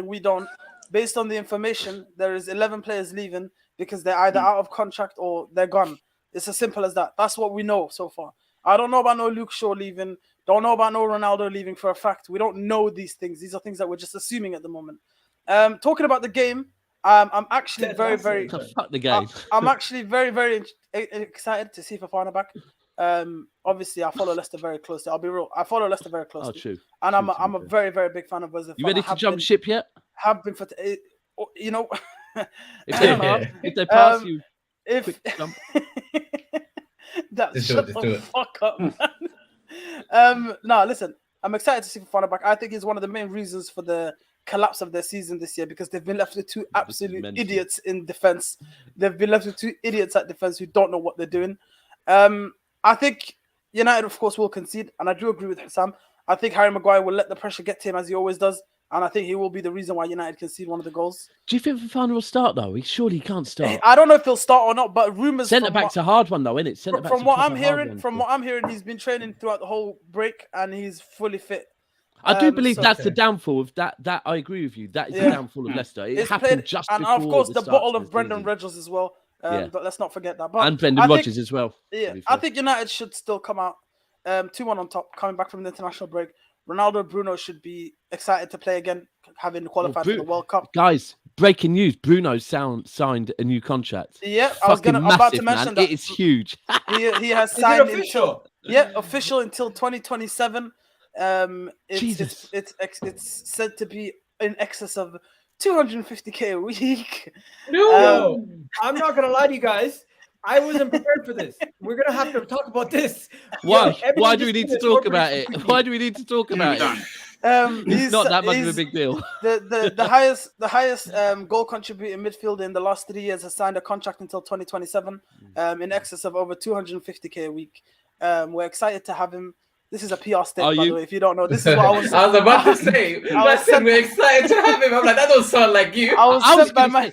we don't. Based on the information, there is 11 players leaving because they're either out of contract or they're gone. It's as simple as that. That's what we know so far. I don't know about no Luke Shaw leaving. Don't know about no Ronaldo leaving for a fact. We don't know these things. These are things that we're just assuming at the moment. Talking about the game, I'm actually very fuck the game. I'm actually very excited to see Fofana back. Obviously, I follow Leicester very closely. I'll be real. I follow Leicester very closely. Oh, true. And I'm a very big fan of Wesley. You ready to jump ship yet? Have been for you know. if they pass you, quick jump. Shut the fuck up, man. No, listen. I'm excited to see Fofana back. I think he's one of the main reasons for the collapse of their season this year because they've been left with two absolute idiots in defense. They've been left with two idiots at defense who don't know what they're doing. I think United, of course, will concede, and I do agree with Sam. I think Harry Maguire will let the pressure get to him as he always does, and I think he will be the reason why United concede one of the goals. Do you think Fofana will start though? He surely can't start. I don't know if he'll start or not, but rumors. Centre back's a hard one though, isn't it? From what I'm hearing, he's been training throughout the whole break and he's fully fit. I do believe that's the downfall of that. That I agree with you. That is the downfall of Leicester. It happened just before. And of course, the bottle of Brendan Rodgers as well. But let's not forget that. But and Brendan Rodgers as well. Yeah, I think United should still come out 2-1 on top, coming back from the international break. Ronaldo and Bruno should be excited to play again, having qualified for the World Cup. Guys, breaking news: Bruno signed a new contract. Yeah, I'm about to mention that. It is huge. he has signed official. Official until 2027. It's said to be in excess of 250k a week. No, I'm not gonna lie to you guys. I wasn't prepared for this. We're gonna have to talk about this. Why? Why do we need to talk about it? Why do we need to talk about it? It's not that much of a big deal. The highest goal contributing midfielder in the last 3 years has signed a contract until 2027, in excess of over 250k a week. We're excited to have him. This is a PR statement, by the way. If you don't know, this is what I was. I was about to say. We're excited to have him. I'm like, that don't sound like you. I was by my.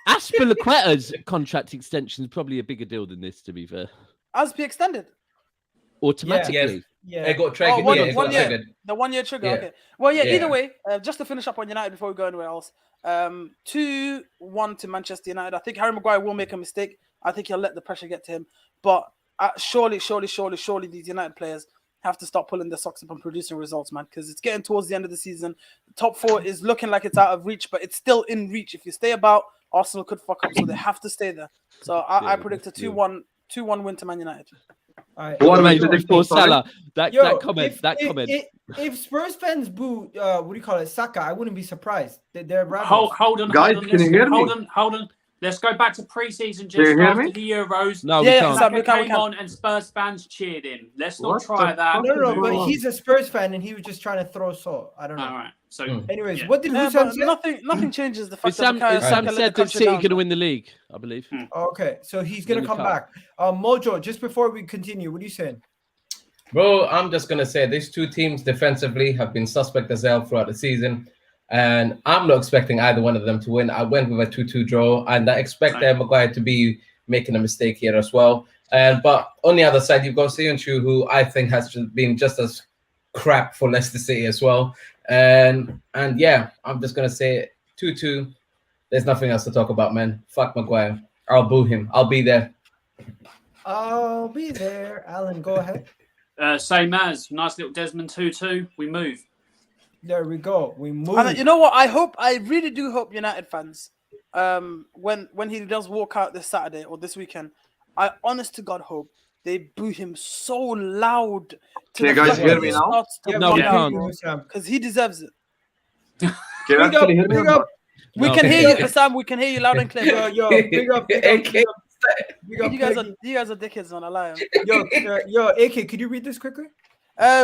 Aspilicueta's contract extension is probably a bigger deal than this, to be fair. Aspi extended automatically. Yeah. It got triggered. one- yeah, it got one year. triggered. The 1 year trigger. Yeah. Okay. Well, yeah. Yeah. Either way, just to finish up on United before we go anywhere else. 2-1 to Manchester United. I think Harry Maguire will make a mistake. I think he'll let the pressure get to him. But surely, these United players have to start pulling their socks up and producing results, man. Because it's getting towards the end of the season. The top 4 is looking like it's out of reach, but it's still in reach. If you stay about, Arsenal could fuck up, so they have to stay there. So I predict a 2-1 win to Man United. All right. What Mate, am I for Salah. That Yo, comment. If Spurs fans boo, what do you call it, Saka, I wouldn't be surprised. They're Hold on, Guys, hold on. can you hear me? Hold on. Let's go back to pre-season Can you just hear after me? the Euros. No, Yeah, we yeah, can't. Sam, Saka we can. came on and Spurs fans cheered him. Let's not What try the that. fuck? No, Move but on. he's a Spurs fan and he was just trying to throw salt. I don't know. All right. So, Anyways, yeah. what did Yeah, Hussam but say? nothing changes the But fact that Bukayo Saka Sam let the said that country City down. going to win the league, I believe. Okay, so he's gonna Then come we back. Mojo, just before we continue, what are you saying? Bro, I'm just gonna say these two teams defensively have been suspect as hell throughout the season, and I'm not expecting either one of them to win. I went with a 2-2 draw, and I expect Maguire to be making a mistake here as well. But on the other side, you've got Sionchu, who I think has been just as crap for Leicester City as well. And yeah, I'm just gonna say 2-2. There's nothing else to talk about, man. Fuck Maguire. I'll boo him. I'll be there. I'll be there. Alan, go ahead. Same as nice little Desmond 2-2. We move. There we go. We move. And you know what? I really do hope United fans, when he does walk out this Saturday or this weekend, I honest to God hope they boo him so loud. Can you guys hear me now? No, we can't. Because he deserves it. Can you actually hear me? Big up. We No. can hear you, Sam. We can hear you loud and clear. Yo, big up. You guys are dickheads, man. I lie. Yo, AK, could you read this quickly?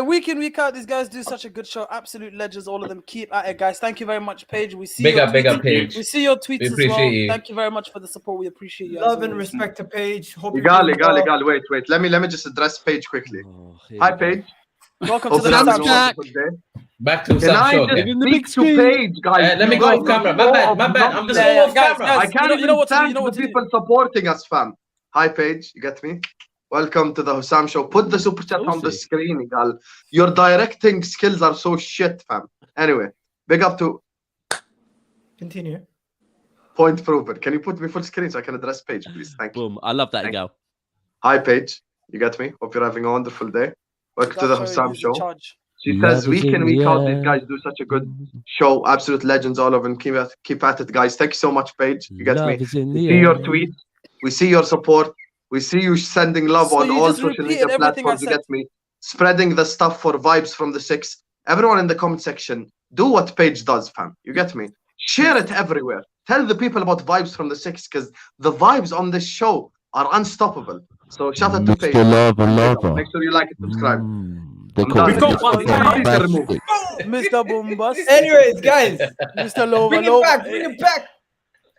Week in, week out, these guys do such a good show. Absolute legends, all of them. Keep at it, guys. Thank you very much, Paige. We see Big your up, Paige. We see your tweets We as appreciate well. you. Thank you very much for the support. We appreciate you. Love and respect to Paige. Hope you're Egal. doing well. Wait. Let me just address Paige quickly. Oh, here Hi, we go. Paige. Welcome to Hope the you're Sam having a Show. Jack. wonderful day. Back to Can Sam I Show. just In the speak big to screen. Paige, guys? Let me You go guys off camera. are My so bad. I'm just Yeah, going off guys, camera. I can't you know even what to do, thank you know what the to do. people supporting us, fam. Hi, Paige. You get me? Welcome to the Hussam Show. Put the super chat on the Saucy. screen, Egal. Your directing skills are so shit, fam. Anyway, big up to Continue. Point Prover. Can you put me full screen so I can address Paige, please? Thank you. Boom. I love that, Thank Egal. Hi, Paige. You get me? Hope you're having a wonderful day. Welcome to the Hussam Show. She Love says week is in, in week the out, these air. guys do such a good show. Absolute legends, all of them. Keep at it, guys. Thank you so much, Paige. You get me? Love is in We the see your air. tweets. We see your support. We see you sending love So on you all just social repeated media everything I platforms. You said. get me? Spreading the stuff for vibes from the six. Everyone in the comment section, do what Paige does, fam. You get me? Share it everywhere. Tell the people about vibes from the six because the vibes on this show are unstoppable. So shout out to Paige. Lover. Make sure you like and subscribe. They I'm call done. me We've got one Mr. fan. Bombastic. Mr. Bombas. Anyways, guys, Mr. Lover. bring it back. Bring it back.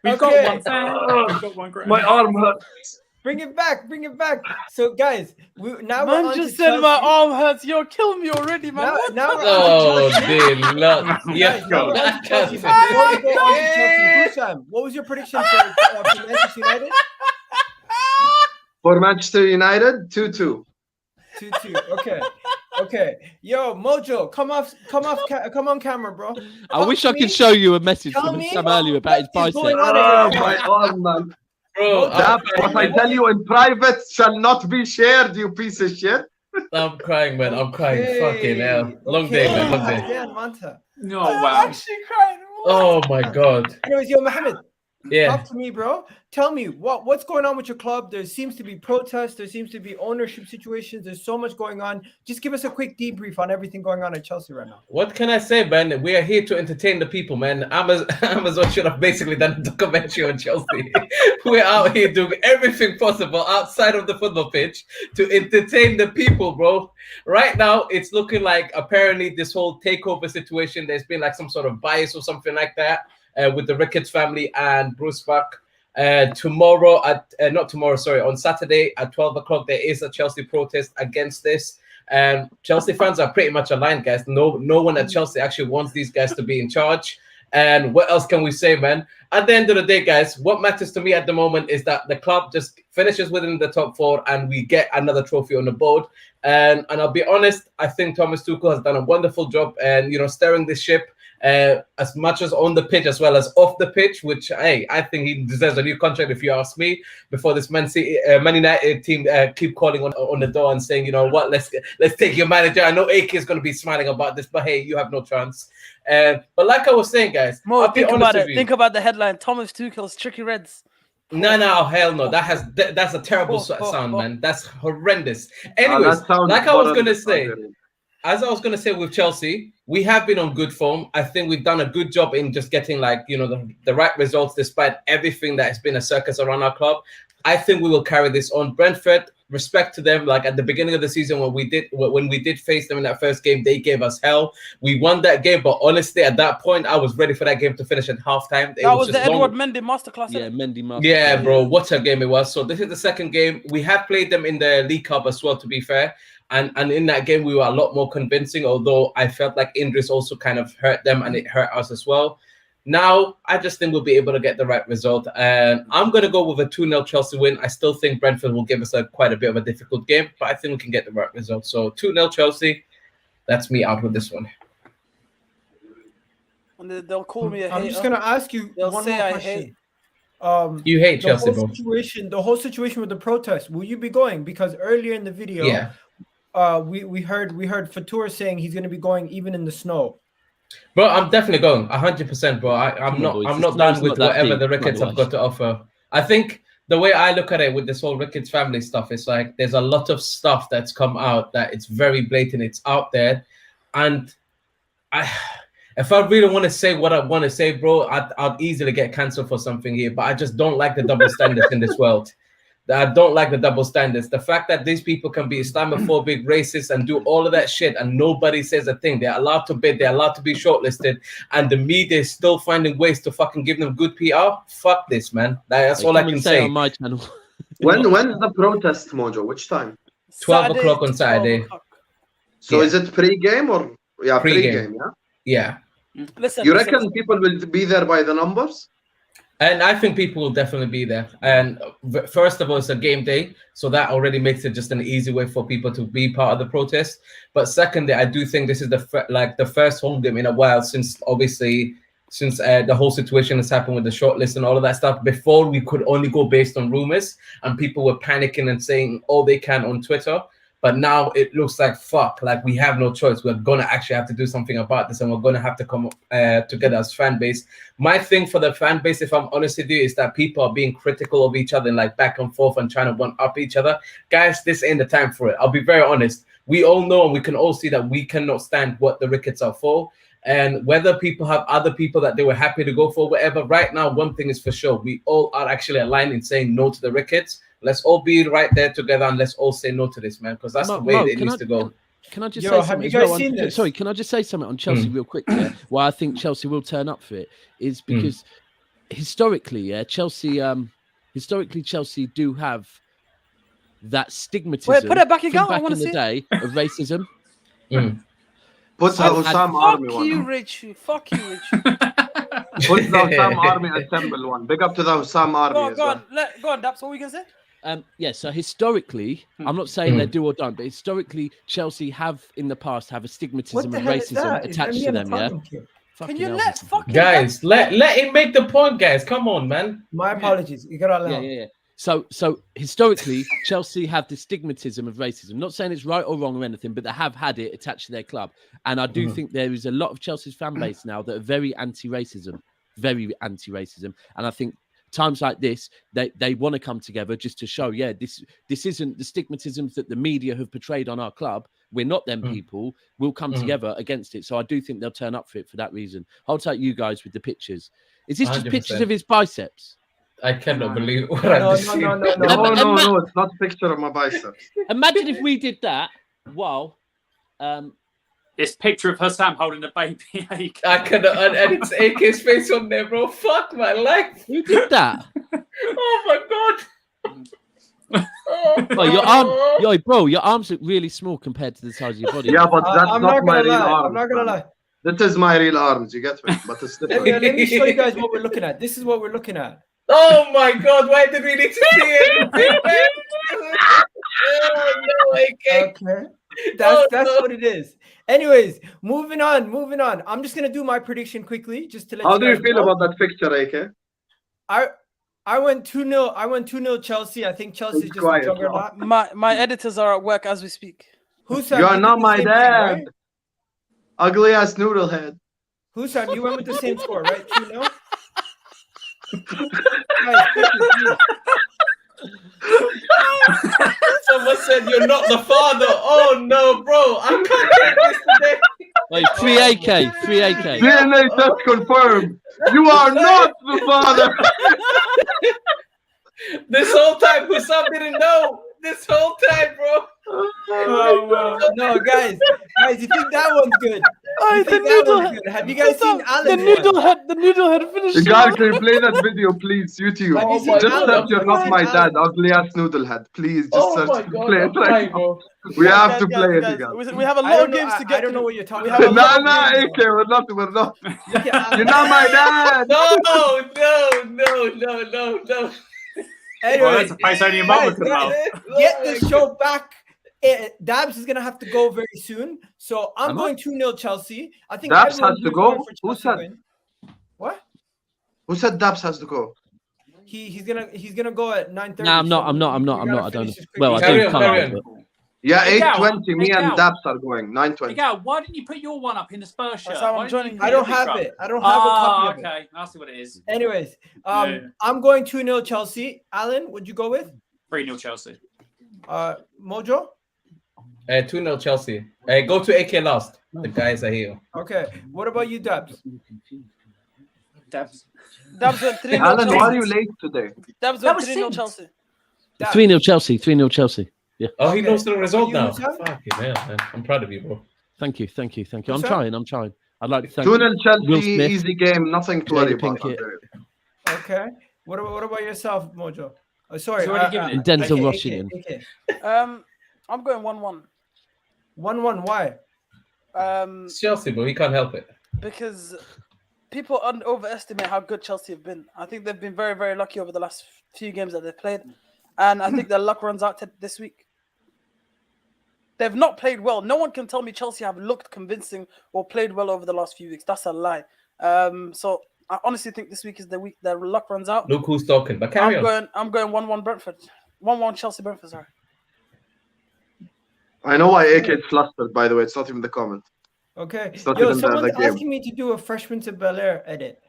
We've Okay. got one fan. We've got one great. My arm hurts. Bring it back. Bring it back. So, guys, we're Man on just to said my Chelsea. arm hurts. Yo, kill me already, man. Now, What? now we're Oh, on to Chelsea. dear Lord. Guys, Yeah, now we're on to Chelsea. Before we go on to Chelsea, Hussam, what was your prediction for Manchester United? For Manchester United, 2-2. 2-2. Okay. Yo, Mojo, come on camera, bro. I wish I could show you a message Tell from me Sam earlier about his what is bicep. going on Oh, in my arm, man. Bro, That, what I tell you in private shall not be shared, you piece of shit. I'm crying, man. I'm crying. Okay. Fucking hell. Long day, man. Long day. Dan Manta. No, wow. Actually crying. Oh, my God. Anyways, yo, Mohammed, Yeah. talk to me, bro. Tell me what's going on with your club. There seems to be protests. There seems to be ownership situations. There's so much going on. Just give us a quick debrief on everything going on at Chelsea right now. What can I say, man? We are here to entertain the people, man. Amazon should have basically done a documentary on Chelsea. We're out here doing everything possible outside of the football pitch to entertain the people, bro. Right now, it's looking like apparently this whole takeover situation, there's been like some sort of bias or something like that with the Ricketts family and Bruce Buck. On Saturday at 12 o'clock, there is a Chelsea protest against this. And Chelsea fans are pretty much aligned, guys. No one at Chelsea actually wants these guys to be in charge. And what else can we say, man? At the end of the day, guys, what matters to me at the moment is that the club just finishes within the top 4, and we get another trophy on the board. And I'll be honest, I think Thomas Tuchel has done a wonderful job, and steering this ship. As much as on the pitch as well as off the pitch, which I think he deserves a new contract if you ask me. Before this Man United team keep calling on the door and saying, you know what, let's take your manager. I know AK is going to be smiling about this, but hey, you have no chance. But like I was saying, guys, Mo, think about it. Think about the headline: Thomas Tuchel's tricky Reds. No, hell no. That's a terrible sound, man. That's horrendous. Anyways, like I was gonna say. As I was going to say with Chelsea, we have been on good form. I think we've done a good job in just getting the right results despite everything that has been a circus around our club. I think we will carry this on. Brentford, respect to them. Like at the beginning of the season when we did face them in that first game, they gave us hell. We won that game, but honestly, at that point, I was ready for that game to finish at halftime. That was the Edward Mendy masterclass. Yeah, Mendy masterclass. Yeah, bro, what a game it was. So this is the second game. We have played them in the League Cup as well, to be fair. And in that game, we were a lot more convincing, although I felt like injuries also kind of hurt them and it hurt us as well. Now, I just think we'll be able to get the right result. And I'm going to go with a 2-0 Chelsea win. I still think Brentford will give us quite a bit of a difficult game, but I think we can get the right result. So 2-0 Chelsea, that's me out with this one. And they'll call me a hater. I'm just going to ask you one more question. You hate Chelsea, bro. The whole situation with the protest, will you be going? Because earlier in the video, we heard Fatur saying he's going to be going even in the snow. Bro, I'm definitely going 100%, bro. I'm not done with whatever the Ricketts have got to offer. I think the way I look at it with this whole Ricketts family stuff is like there's a lot of stuff that's come out that it's very blatant. It's out there, and if I really want to say what I want to say, bro, I'd easily get cancelled for something here. But I just don't like the double standards in this world. I don't like the double standards. The fact that these people can be Islamophobic, racist, and do all of that shit, and nobody says a thing. They're allowed to bid. They're allowed to be shortlisted, and the media is still finding ways to fucking give them good PR. Fuck this, man. That's all I can say. On my channel. When's the protest, Mojo? Which time? 12 o'clock on Saturday. So is it pre-game or pre-game? Yeah. Listen, you reckon people will be there by the numbers? And I think people will definitely be there. And first of all, it's a game day, so that already makes it just an easy way for people to be part of the protest. But secondly, I do think this is the first home game in a while since the whole situation has happened with the shortlist and all of that stuff. Before, we could only go based on rumors, and people were panicking and saying all they can on Twitter. But now it looks like we have no choice. We're going to actually have to do something about this, and we're going to have to come together as fan base. My thing for the fan base, if I'm honest with you, is that people are being critical of each other and like back and forth and trying to one-up each other. Guys, this ain't the time for it. I'll be very honest. We all know and we can all see that we cannot stand what the Ricketts are for. And whether people have other people that they were happy to go for, whatever, right now, one thing is for sure. We all are actually aligned in saying no to the Ricketts. Let's all be right there together and let's all say no to this, man, because that's the way it needs to go. Can I just say something? Sorry, can I just say something on Chelsea real quick? Yeah? Why I think Chelsea will turn up for it is because historically, Chelsea do have that stigmatism. Wait, put it back again. Back in the day of racism. Put the Osam Army one. Fuck you, Richie. Put the Osam Army assemble one. Big up to the Osam Army. Go on, that's what we can say. So historically, I'm not saying they do or don't, but historically, Chelsea have in the past have a stigmatism of racism attached to them. Yeah. Can you let guys let him make the point, guys? Come on, man. My apologies. You got to allow. Yeah. So historically, Chelsea have the stigmatism of racism. Not saying it's right or wrong or anything, but they have had it attached to their club. And I do think there is a lot of Chelsea's fan base now that are very anti-racism. And I think times like this, they want to come together just to show, this isn't the stigmatisms that the media have portrayed on our club. We're not them people. We'll come together against it. So I do think they'll turn up for it for that reason. Hold tight, you guys, with the pictures. Is this just 100%. Pictures of his biceps? I cannot believe what I'm just seeing. No, it's not a picture of my biceps. Imagine if we did that while... This picture of Hassam holding a baby. I cannot, and it's AK's face on there, bro. Fuck my life. Who did that? Oh my god. Your arms look really small compared to the size of your body. Yeah, but that's not my real arms. I'm not gonna lie. This is my real arms, you get me? But it's let me show you guys what we're looking at. This is what we're looking at. Oh my God! Why did we need to see it? Oh no, AK. Okay. That's no. what it is. Anyways, moving on. I'm just gonna do my prediction quickly, just to let How you do you guys feel know. about that fixture, AK? I went 2-0. I went 2-0 Chelsea. I think Chelsea's just a Quiet juggernaut. My editors are at work as we speak. Husam, You are did not the my same thing, dad. right? Ugly ass noodle head. Husam, you went with the same score, right? 2-0. Guys, quickly, please. Someone said you're not the father. Oh no, bro! I can't take this today. Wait, 3 AK. DNA test confirmed. You are not the father. This whole time, Hussam didn't know. This whole time, bro. No, guys, you think that one's good? Oh, You the think that noodle one's good? Have you guys seen Alan's the noodle head finished. God, can you play that video, please? YouTube. Have you seen Just Alan? search you're not Have you my seen dad, Alan? ugly ass noodle head. Please, just Oh search my and God, play I'm it right crying, now. bro. We have to play it guys. again. We have a I lot don't of know- games to I get don't know through. what you're talking We have a about. Nah, lot of games. AK, we're not. Look at Alan. You're not my dad. No. Anyway, that's a face only your mum would come out. get the show back. Dabs is gonna have to go very soon, so I'm going 2-0 Chelsea. I think Dabs everyone's has to going go? for Who Chelsea said? win. What? Who said Dabs has to go? He's gonna go at 9:30. No, I'm not. I don't. Well, I Carry do on, come carry out, on. but Yeah, Egal, 8:20. Me and Egal. Dabs are going. 9:20. Egal, why didn't you put your one up in the Spurs shirt? That's how I'm Why didn't joining you you. put I your don't have picture it. up? I don't have a copy of it. Okay, I see what it is. Anyways, Yeah. I'm going 2-0 Chelsea. Alan, what'd you go with? 3-0 Chelsea. Mojo? 2-0 Chelsea. Go to AK last. The guys are here. Okay. What about you, Dabs? Dabs. Dabs went 3-0 Alan, why are you Chelsea. late today? Dabs That went was 3-0 synced. Chelsea. 3-0 Chelsea. 3-0 Chelsea. Yeah. Oh, he Okay. knows the result You, now. Hussam? Fucking hell, man. I'm proud of you, bro. Thank you. I'm What's trying. I'd like to thank 2-0 Will Chelsea, Smith, easy game, nothing to worry Jada about. Pinkett. Okay. What about yourself, Mojo? Oh, sorry. He's already given it. and Denzel AK. Washington. I'm going 1-1. 1-1. Why? It's Chelsea, bro. He can't help it. Because people overestimate how good Chelsea have been. I think they've been very, very lucky over the last few games that they've played. And I think their luck runs out this week. They've not played well. No one can tell me Chelsea have looked convincing or played well over the last few weeks. That's a lie. So I honestly think this week is the week their luck runs out. Look who's talking. But carry on. I'm going 1-1 Brentford. 1-1 Chelsea Brentford, sorry. I know why AK is flustered, by the way. It's not even the comment. Okay. It's not Yo, even someone's the game. asking me to do a Freshman to Bel Air edit.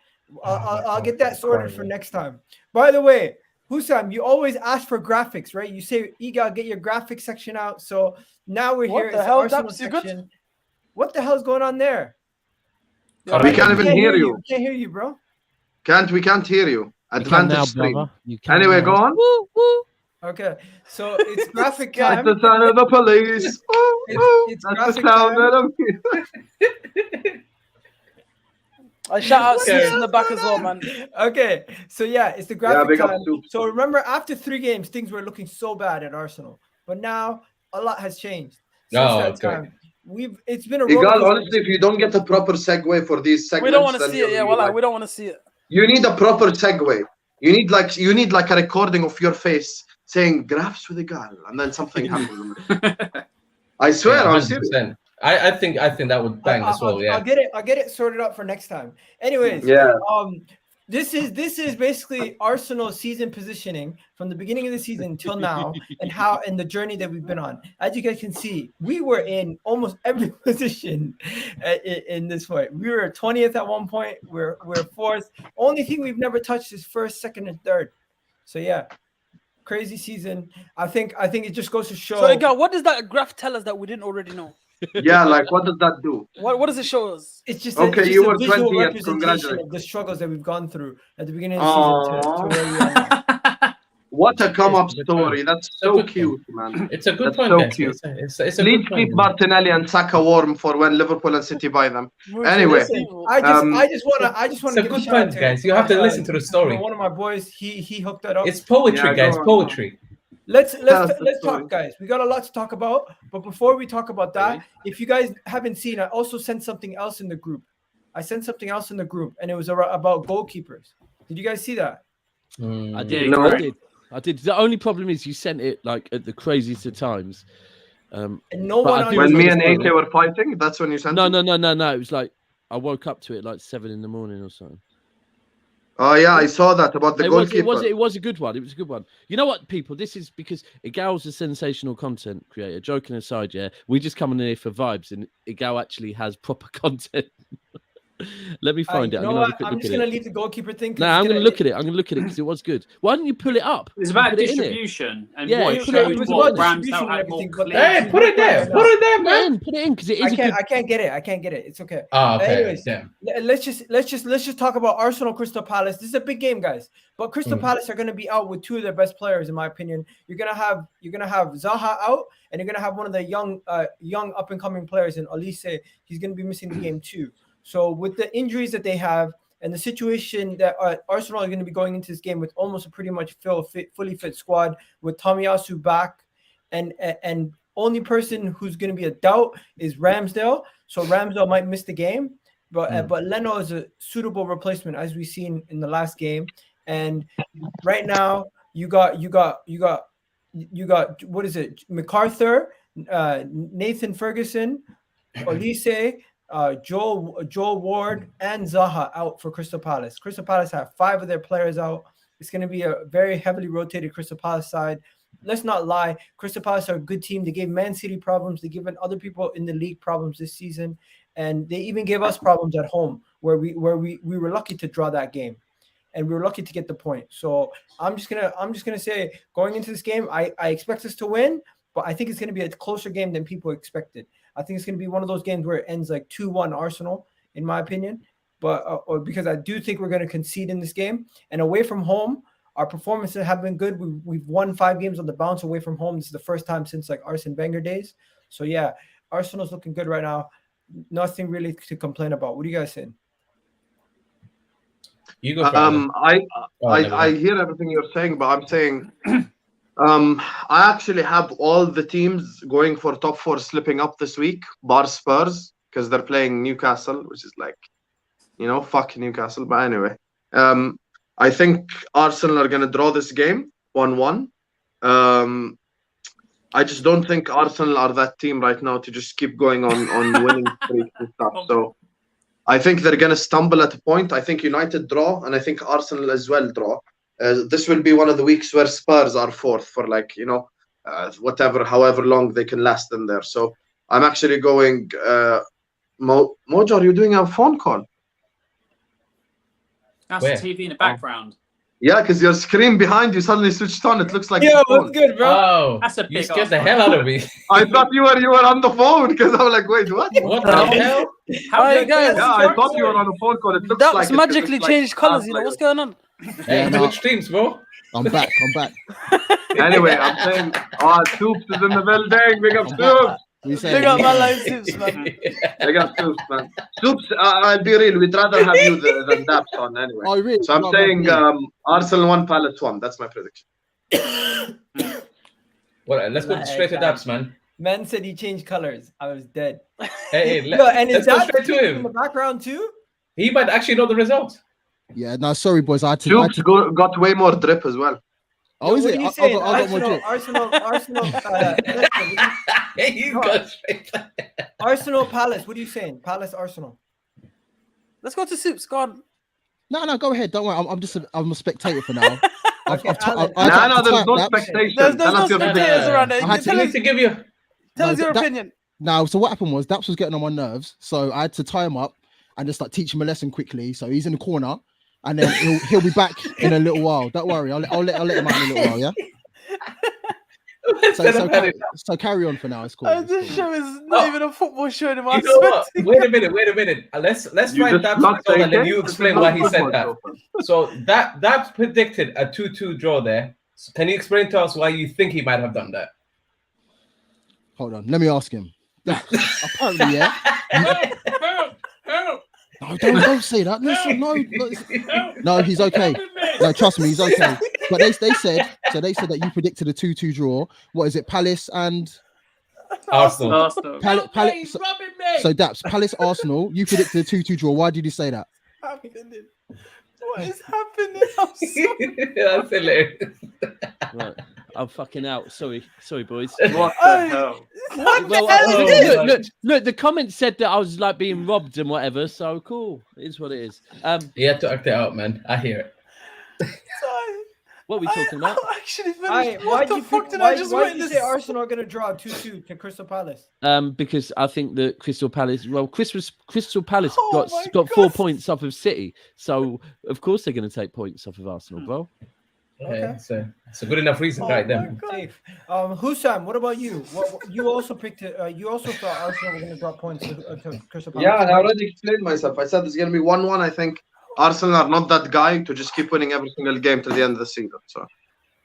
I'll get that sorted for next time. By the way, Hussam, you always ask for graphics, right? You say, Egal, get your graphics section out. So now we're here. What the It's hell, Arsenal Dabs? You good? section. What the hell's going on there? We can't even hear you. We can't hear you, bro. We can't hear you. You can Advantage now, stream. brother. You can Anyway, now. go on. Okay. So it's graphic That's time. the sound of the police. It's That's the graphic sound time. of the... I shout out Soups in the back as well, man. Okay, so yeah, it's the graphic big up time. Soups. So remember, after 3 games, things were looking so bad at Arsenal, but now a lot has changed since that time. It's been a roller Egal, coaster. honestly, if you don't get a proper segue for these segments, We don't want to then see it. Yeah, well, we don't want to see it. you need a proper segue. You need like a recording of your face saying graphs with Egal, and then something happens. I swear, I'm serious. 100%. I think that would bang as well. Yeah. I'll get it sorted out for next time. Anyways, this is basically Arsenal's season positioning from the beginning of the season until now, and the journey that we've been on. As you guys can see, we were in almost every position in this point. We were 20th at one point. We're 4th. Only thing we've never touched is 1st, 2nd, and 3rd. So yeah, crazy season. I think it just goes to show. So, Egal, what does that graph tell us that we didn't already know? Yeah, like what does that do? What does it show us? It's just Okay, a you were visual 20th. representation Congratulations. of the struggles that we've gone through at the beginning of the season to where we are now. What a come-up story. That's so good cute, man. It's a good That's point, so guys. cute. It's a Please good point. keep Martinelli and Saka warm for when Liverpool and City buy them. Anyway, Listen, I just want to It's a give a good shout out point, to guys. You have to listen to the story. one of my boys. He hooked that up. It's poetry, Yeah, guys. go on. Poetry. Let's the talk, story. guys. We got a lot to talk about, but before we talk about that, if you guys haven't seen, I also sent something else in the group. And it was about goalkeepers. Did you guys see that? I Yeah, did. No. I did. The only problem is you sent it like at the craziest of times. And no But one I on do your When me and remember- AK were fighting, that's when you sent No. it? It was like I woke up to it like 7 a.m. or something. Oh yeah, I saw that about the goalkeeper. It was a good one. It was a good one. You know what, people? This is because Egal's a sensational content creator. Joking aside, yeah, we just come in here for vibes, and Egal actually has proper content. Let me find it. You know what? I'm just gonna leave the goalkeeper thing. No, I'm gonna look at it. I'm gonna look at it because it was good. Why didn't you pull it up? It's about Put it in it. distribution and Yeah, what it it put it- shows it was what about Ramsdale distribution had and more everything, but clear. Hey, put it there. Put it there, man. Put it in because it is a good. I can't get it. I can't get it. It's okay. Oh, okay. Anyways, Damn. let's just talk about Arsenal Crystal Palace. This is a big game, guys. But Crystal Palace are going to be out with two of their best players, in my opinion. You're gonna have Zaha out, and you're gonna have one of the young up and coming players in Olise. He's gonna be missing the game too. So with the injuries that they have and the situation that Arsenal are going to be going into this game with almost a pretty much fully fit squad with Tomiyasu back, and only person who's going to be a doubt is Ramsdale. So Ramsdale might miss the game, but Leno is a suitable replacement as we've seen in the last game. And right now you got what is it? MacArthur, Nathan Ferguson, Olise, Joel Ward, and Zaha out for Crystal Palace. Crystal Palace have 5 of their players out. It's going to be a very heavily rotated Crystal Palace side. Let's not lie. Crystal Palace are a good team. They gave Man City problems. They've given other people in the league problems this season, and they even gave us problems at home where we were lucky to draw that game, and we were lucky to get the point. So I'm just gonna say, going into this game, I expect us to win, but I think it's going to be a closer game than people expected. I think it's going to be one of those games where it ends like 2-1 Arsenal, in my opinion. But because I do think we're going to concede in this game. And away from home, our performances have been good. We've won 5 games on the bounce away from home. This is the first time since like Arsene Wenger days. So yeah, Arsenal's looking good right now. Nothing really to complain about. What are you guys saying? You go. I hear everything you're saying, but I'm saying I actually have all the teams going for top 4 slipping up this week, bar Spurs, because they're playing Newcastle, which is like, fuck Newcastle. But anyway, I think Arsenal are going to draw this game 1-1. I just don't think Arsenal are that team right now to just keep going on winning streaks and stuff. So I think they're going to stumble at a point. I think United draw, and I think Arsenal as well draw. This will be one of the weeks where Spurs are 4th for however long they can last in there. So I'm actually going. Mojo, are you doing a phone call? That's Where? the TV in the background. Yeah, because your screen behind you suddenly switched on. It looks like Yeah, the phone. what's good, bro? Oh, That's a you big scared the ass hell out of me. I thought you were on the phone because I'm like, wait, what? What the hell? How Hey, did guys. Yeah, I thought you were on a phone call. It looks That's like magically changed colours. What's going on? Hey, no. which teams, bro? I'm back. Anyway, I'm saying, Soups is in the building. Big up I'm Soups. back. We say Big up my line Soups, man. Big up Soups, man. Soups, I'll be real. We'd rather have you than Daps on anyway. Oh, really? So I'm saying Arsenal 1, Palace 1. That's my prediction. Well, let's go straight to Daps, man. Man said he changed colors. I was dead. Hey, And is let's go that straight to in the him. background too? He might actually know the results. Yeah, no, sorry, boys. I had to. Soups got way more drip as well. Oh, is What it? are you I saying? got more drip. Arsenal, He got straight. Arsenal, Palace. What are you saying? Palace, Arsenal. Let's go to Soups. Go on. No, go ahead. Don't worry. I'm a spectator for now. Okay, I've Alan. No, there's no that. expectation. There's Tell no us your spectators prediction. around there. I had to Tell I us, need to give you. tell us No, your that- opinion. Now, so what happened was Daps was getting on my nerves, so I had to tie him up and just like teach him a lesson quickly. So he's in the corner, and then he'll be back in a little while. Don't worry, I'll let him out in a little while. Yeah. So carry on for now. It's cool. This show is not even a football show anymore. You know what? Wait a minute. Let's You find just Daps blocked result and then AK? you This explain is why not he said football, that. so- So Daps predicted a 2-2 draw there. So can you explain to us why you think he might have done that? Hold on, let me ask him. Apparently, yeah. No, don't say that. Listen, no, he's okay. No, trust me, he's okay. But they said that you predicted a 2-2 draw. What is it, Palace and Arsenal. Palace? So Daps, Palace, Arsenal. You predicted a 2-2 draw. Why did you say that? What is happening? I'm sorry. That's hilarious. Right. I'm fucking out. Sorry, boys. What the hell? What Well, the hell is this? look. The comments said that I was like being robbed and whatever. So cool. It is what it is. You have to act it out, man. I hear it. Sorry. What are we talking about? I actually finished. Why What the fuck did I just why'd you witness? say Arsenal are going to draw 2-2 to Crystal Palace? Because I think that Crystal Palace. Well, Crystal Palace Oh my got 4 God. points off of City, so of course they're going to take points off of Arsenal, bro. Okay, so it's a good enough reason, right then. Safe. Hussam, what about you? You also picked it. You also thought Arsenal were going to drop points to Crystal Palace. Yeah, and I already explained myself. I said it's going to be 1-1. I think Arsenal are not that guy to just keep winning every single game till the end of the season. So,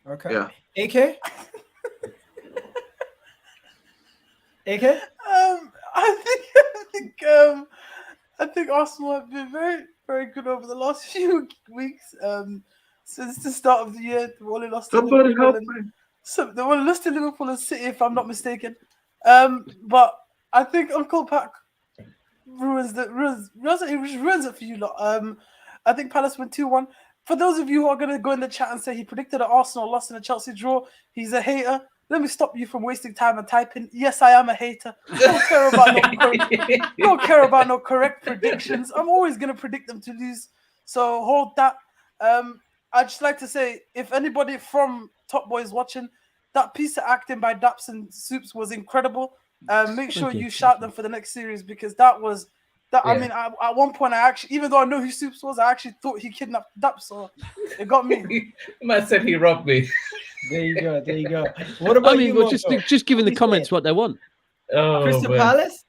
Okay. yeah. AK? AK? I think Arsenal have been very, very good over the last few weeks. Since the start of the year, they've only lost to Somebody Liverpool help me. So they only lost to Liverpool and City, if I'm not mistaken. But I think Uncle Pack ruins it for you lot. I think Palace win 2-1. For those of you who are going to go in the chat and say he predicted an Arsenal loss and a Chelsea draw, he's a hater. Let me stop you from wasting time and typing. Yes, I am a hater. Don't care about no correct predictions. I'm always going to predict them to lose. So hold that. I'd just like to say, if anybody from Top Boy is watching, that piece of acting by Daps and Soups was incredible. Make sure you shout them for the next series, because that was that. Yeah. I mean, at one point, I actually, even though I know who Soups was, I actually thought he kidnapped Daps, so it got me. Man said he robbed me. There you go. What about you? Well, just giving the comments what they want. Oh, Crystal man. Palace?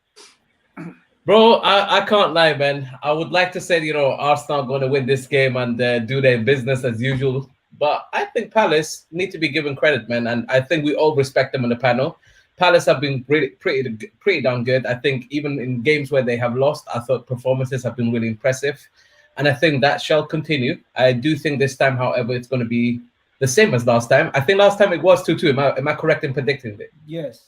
Bro, I can't lie, man. I would like to say, Arsenal are going to win this game and do their business as usual. But I think Palace need to be given credit, man. And I think we all respect them on the panel. Palace have been pretty darn good. I think even in games where they have lost, I thought performances have been really impressive. And I think that shall continue. I do think this time, however, it's going to be the same as last time. I think last time it was 2-2. Am I correct in predicting it? Yes.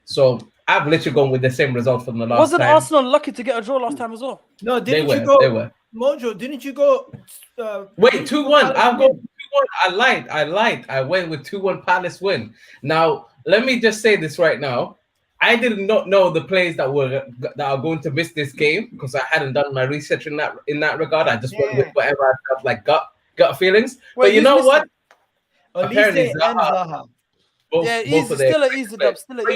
So I've literally gone with the same result from the last Wasn't time. Arsenal lucky to get a draw last time as well? No, They you go? were. Mojo, didn't you go? Wait, 2-1. I've got 2-1. I lied. I went with 2-1 Palace win. Now, let me just say this right now. I did not know the players that are going to miss this game, because I hadn't done my research in that regard. I just went with whatever I felt like gut feelings. But you know what? Apparently Zaha. Easy. Still an easy dub. But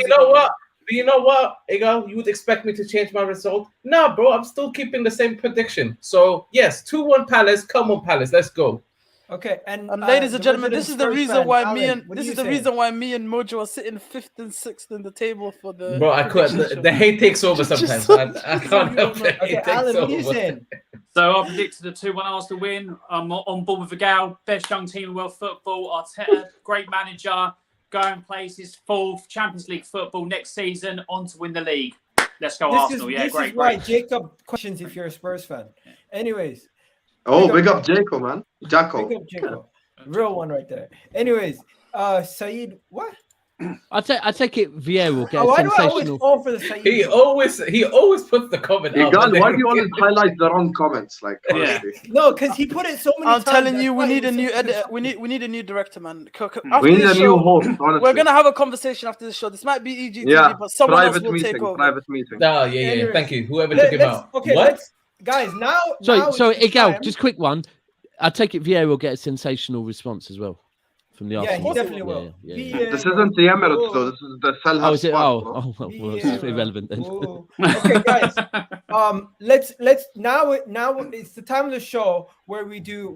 you know what, Egal? You would expect me to change my result? No, bro. I'm still keeping the same prediction. So yes, 2-1 Palace. Come on, Palace. Let's go. Okay, and ladies and gentlemen, this is the reason why Alan, me and Mojo are sitting 5th and 6th in the table for the. Bro, I couldn't. The hate takes over sometimes. I can't help it. Okay, Alan, what are you saying? So I predicted a 2-1 Arsenal win. I'm on board with Egal. Best young team in world football. Arteta, great manager. Going places, full Champions League football next season, on to win the league. Let's go, Arsenal. This is why Jacob questions if you're a Spurs fan. Anyways. Big up Jacob, man. Jacko. Big up Jacob. Real one right there. Anyways, Saeed, what? I take it Vieira will get why sensational. Do I always fall for the Saeed? He always puts the comment out. Why do you always highlight the wrong comments? Like, honestly. No, because he put it so many times. I'm telling you, we need a new edit. We need a new director, man. We need a new host. Honestly. We're gonna have a conversation after the show. This might be EGTV, but someone else will take over. Private meeting. Oh, yeah. Thank you. Whoever took him out. Okay, what? Guys, now. So Egal, just quick one. I take it Vieira will get a sensational response as well from the Arsenal. Yeah, he definitely will. Yeah. This isn't the Emirates, though. This is the Selhurst. Oh, is it? Well, It's irrelevant then. Okay, guys. Let's now it's the time of the show where we do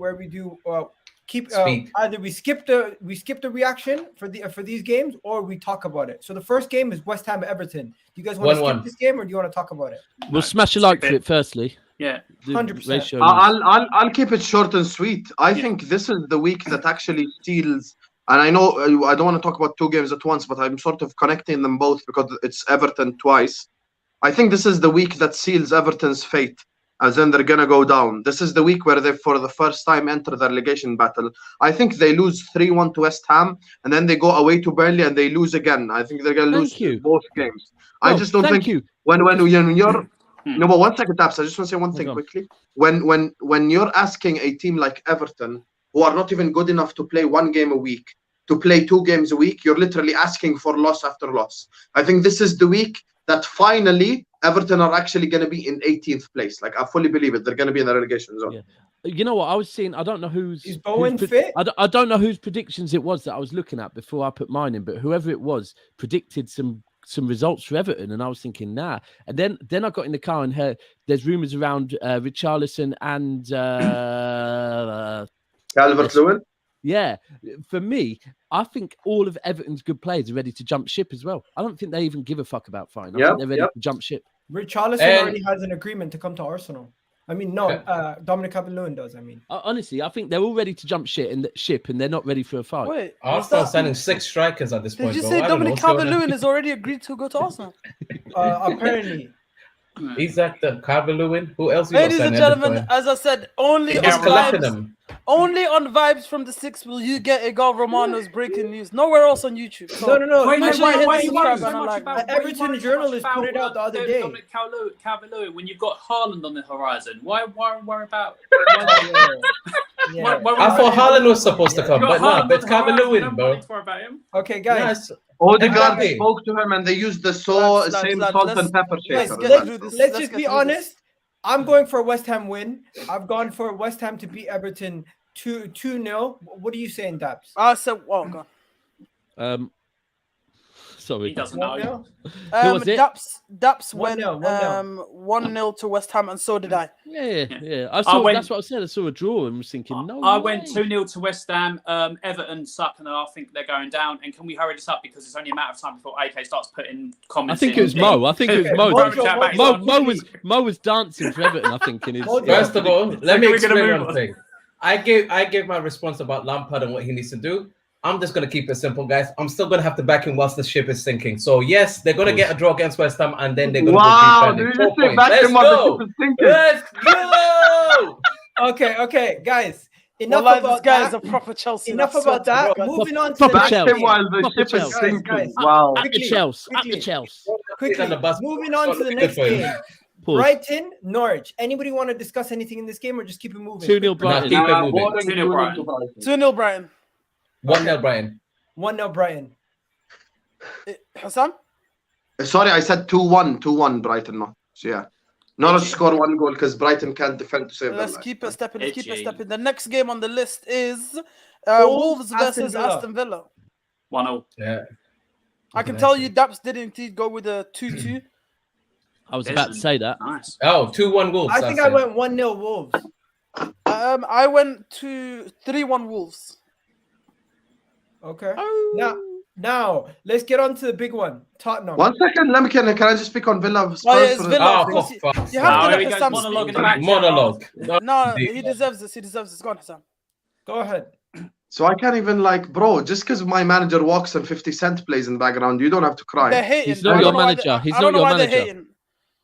either we skip the reaction for these games, or we talk about it. So the first game is West Ham Everton. Do you guys want to skip this game, or do you want to talk about it? We'll smash a like for it firstly. Yeah, 100%. I'll keep it short and sweet. I think this is the week that actually steals. And I know I don't want to talk about two games at once, but I'm sort of connecting them both because it's Everton twice. I think this is the week that seals Everton's fate, as in they're going to go down. This is the week where they, for the first time, enter the relegation battle. I think they lose 3-1 to West Ham, and then they go away to Burnley, and they lose again. I think they're going to lose both games. I just don't think when you're No, but 1 second, Taps. I just want to say one thing Hold on. quickly. When you're asking a team like Everton, who are not even good enough to play 1 game a week, to play 2 games a week, you're literally asking for loss after loss. I think this is the week that finally Everton are actually going to be in 18th place. Like, I fully believe it. They're going to be in the relegation zone. Yeah. You know what I was seeing? I don't know Is Bowen fit? I don't know whose predictions it was that I was looking at before I put mine in, but whoever it was predicted some results for Everton, and I was thinking, nah. And then I got in the car and heard there's rumours around Richarlison and Calvert-Lewin. yeah. For me, I think all of Everton's good players are ready to jump ship as well. I don't think they even give a fuck about fine. I think they're ready to jump ship. Richarlison already has an agreement to come to Arsenal. I mean, no, Dominic Calvert-Lewin does. I mean, honestly, I think they're all ready to jump ship, and they're not ready for a fight. Wait, Arsenal signing 6 strikers at this point. did you bro. say I don't know Dominic what's going on. Calvert-Lewin has already agreed to go to Arsenal? apparently. He's at the Calvert-Lewin. Who else? You got Ladies and signing at this gentlemen, point? as I said, only He's on collecting vibes. them. Only on Vibes from the 6 will you get Egal Romano's breaking news. Nowhere else on YouTube. So No. Wait, Make sure you hit why you worry subscribe so and much like. about Everton journalist put it out the other day. Dominic Calvert-Lewin when you've got Haaland on the horizon? Why worry about? Yeah. I thought Haaland was supposed to come, but no, it's Calvert-Lewin, bro. Don't worry about him. Okay, guys. Odegaard Exactly. spoke to him and they used the Lads, same lads, salt let's- and pepper let's shaker. get through this. Let's just get be through honest. this. I'm going for a West Ham win. I've gone for West Ham to beat Everton 2-0. What are you saying, Daps? I said, well, go Sorry. He doesn't know. 1-0? Who was it? Daps went 1-0. 1-0 to West Ham, and so did I. Yeah. I saw. That's what I said. I saw a draw and was thinking, no. I way. went 2-0 to West Ham. Everton suck, and I think they're going down. And can we hurry this up because it's only a matter of time before AK starts putting I comments? think in. it was Mo. I think it was Mojo, Mo. Mo was dancing for Everton. I think in his. First of all, let me we're gonna explain move one on. thing. I gave my response about Lampard and what he needs to do. I'm just gonna keep it simple, guys. I'm still gonna have to back him whilst the ship is sinking. So yes, they're gonna get a draw against West Ham, and then they're gonna Wow, go did deep. you just say back him while the ship is sinking? Let's go! Okay, guys. Enough Well, this about guy that. is a proper Chelsea. Enough I swear about to that. God. Moving on to Proper the next Chelsea. Back him while the Proper ship is Chelsea. sinking. Guys. Wow. At the Quickly, Chelsea. At quickly. the Chelsea. Quickly, on the bus. moving on to the Good next for you. game. Pause. Brighton, Norwich. Anybody want to discuss anything in this game or just keep it moving? 2-0 Brighton. Keep it moving. 2-0 Brighton. 2-0 Brighton. 1-0 Brian. 1-0 Brighton. Hassan? Sorry, I said 2-1 Brighton. No. So yeah. Norwich score 1 goal because Brighton can't defend to save their Let's life. keep it stepping. Let's keep it Edgy. stepping. The next game on the list is Wolves, Wolves Aston versus Villa. Aston Villa. 1-0. Yeah. I can tell you Daps did indeed go with a 2-2. I was about to say that. Nice. Oh, 2-1 Wolves. I think I went 1-0 Wolves. I went to 3-1 Wolves. Okay. Now let's get on to the big one. Tottenham. 1 second, can I just speak on Villa? Oh, yeah, it's for the- Villa. Oh, for fuck's You sake. have to Oh, let here we go. Hassan Monologue in speak. the back. Monologue. No, he deserves this. He deserves this. Go on, Hassan. Go ahead. So I can't even bro, just because my manager walks and 50 Cent plays in the background, you don't have to They're cry. hating. He's not I don't your know why manager. they- He's I not don't know your why they're manager. hating.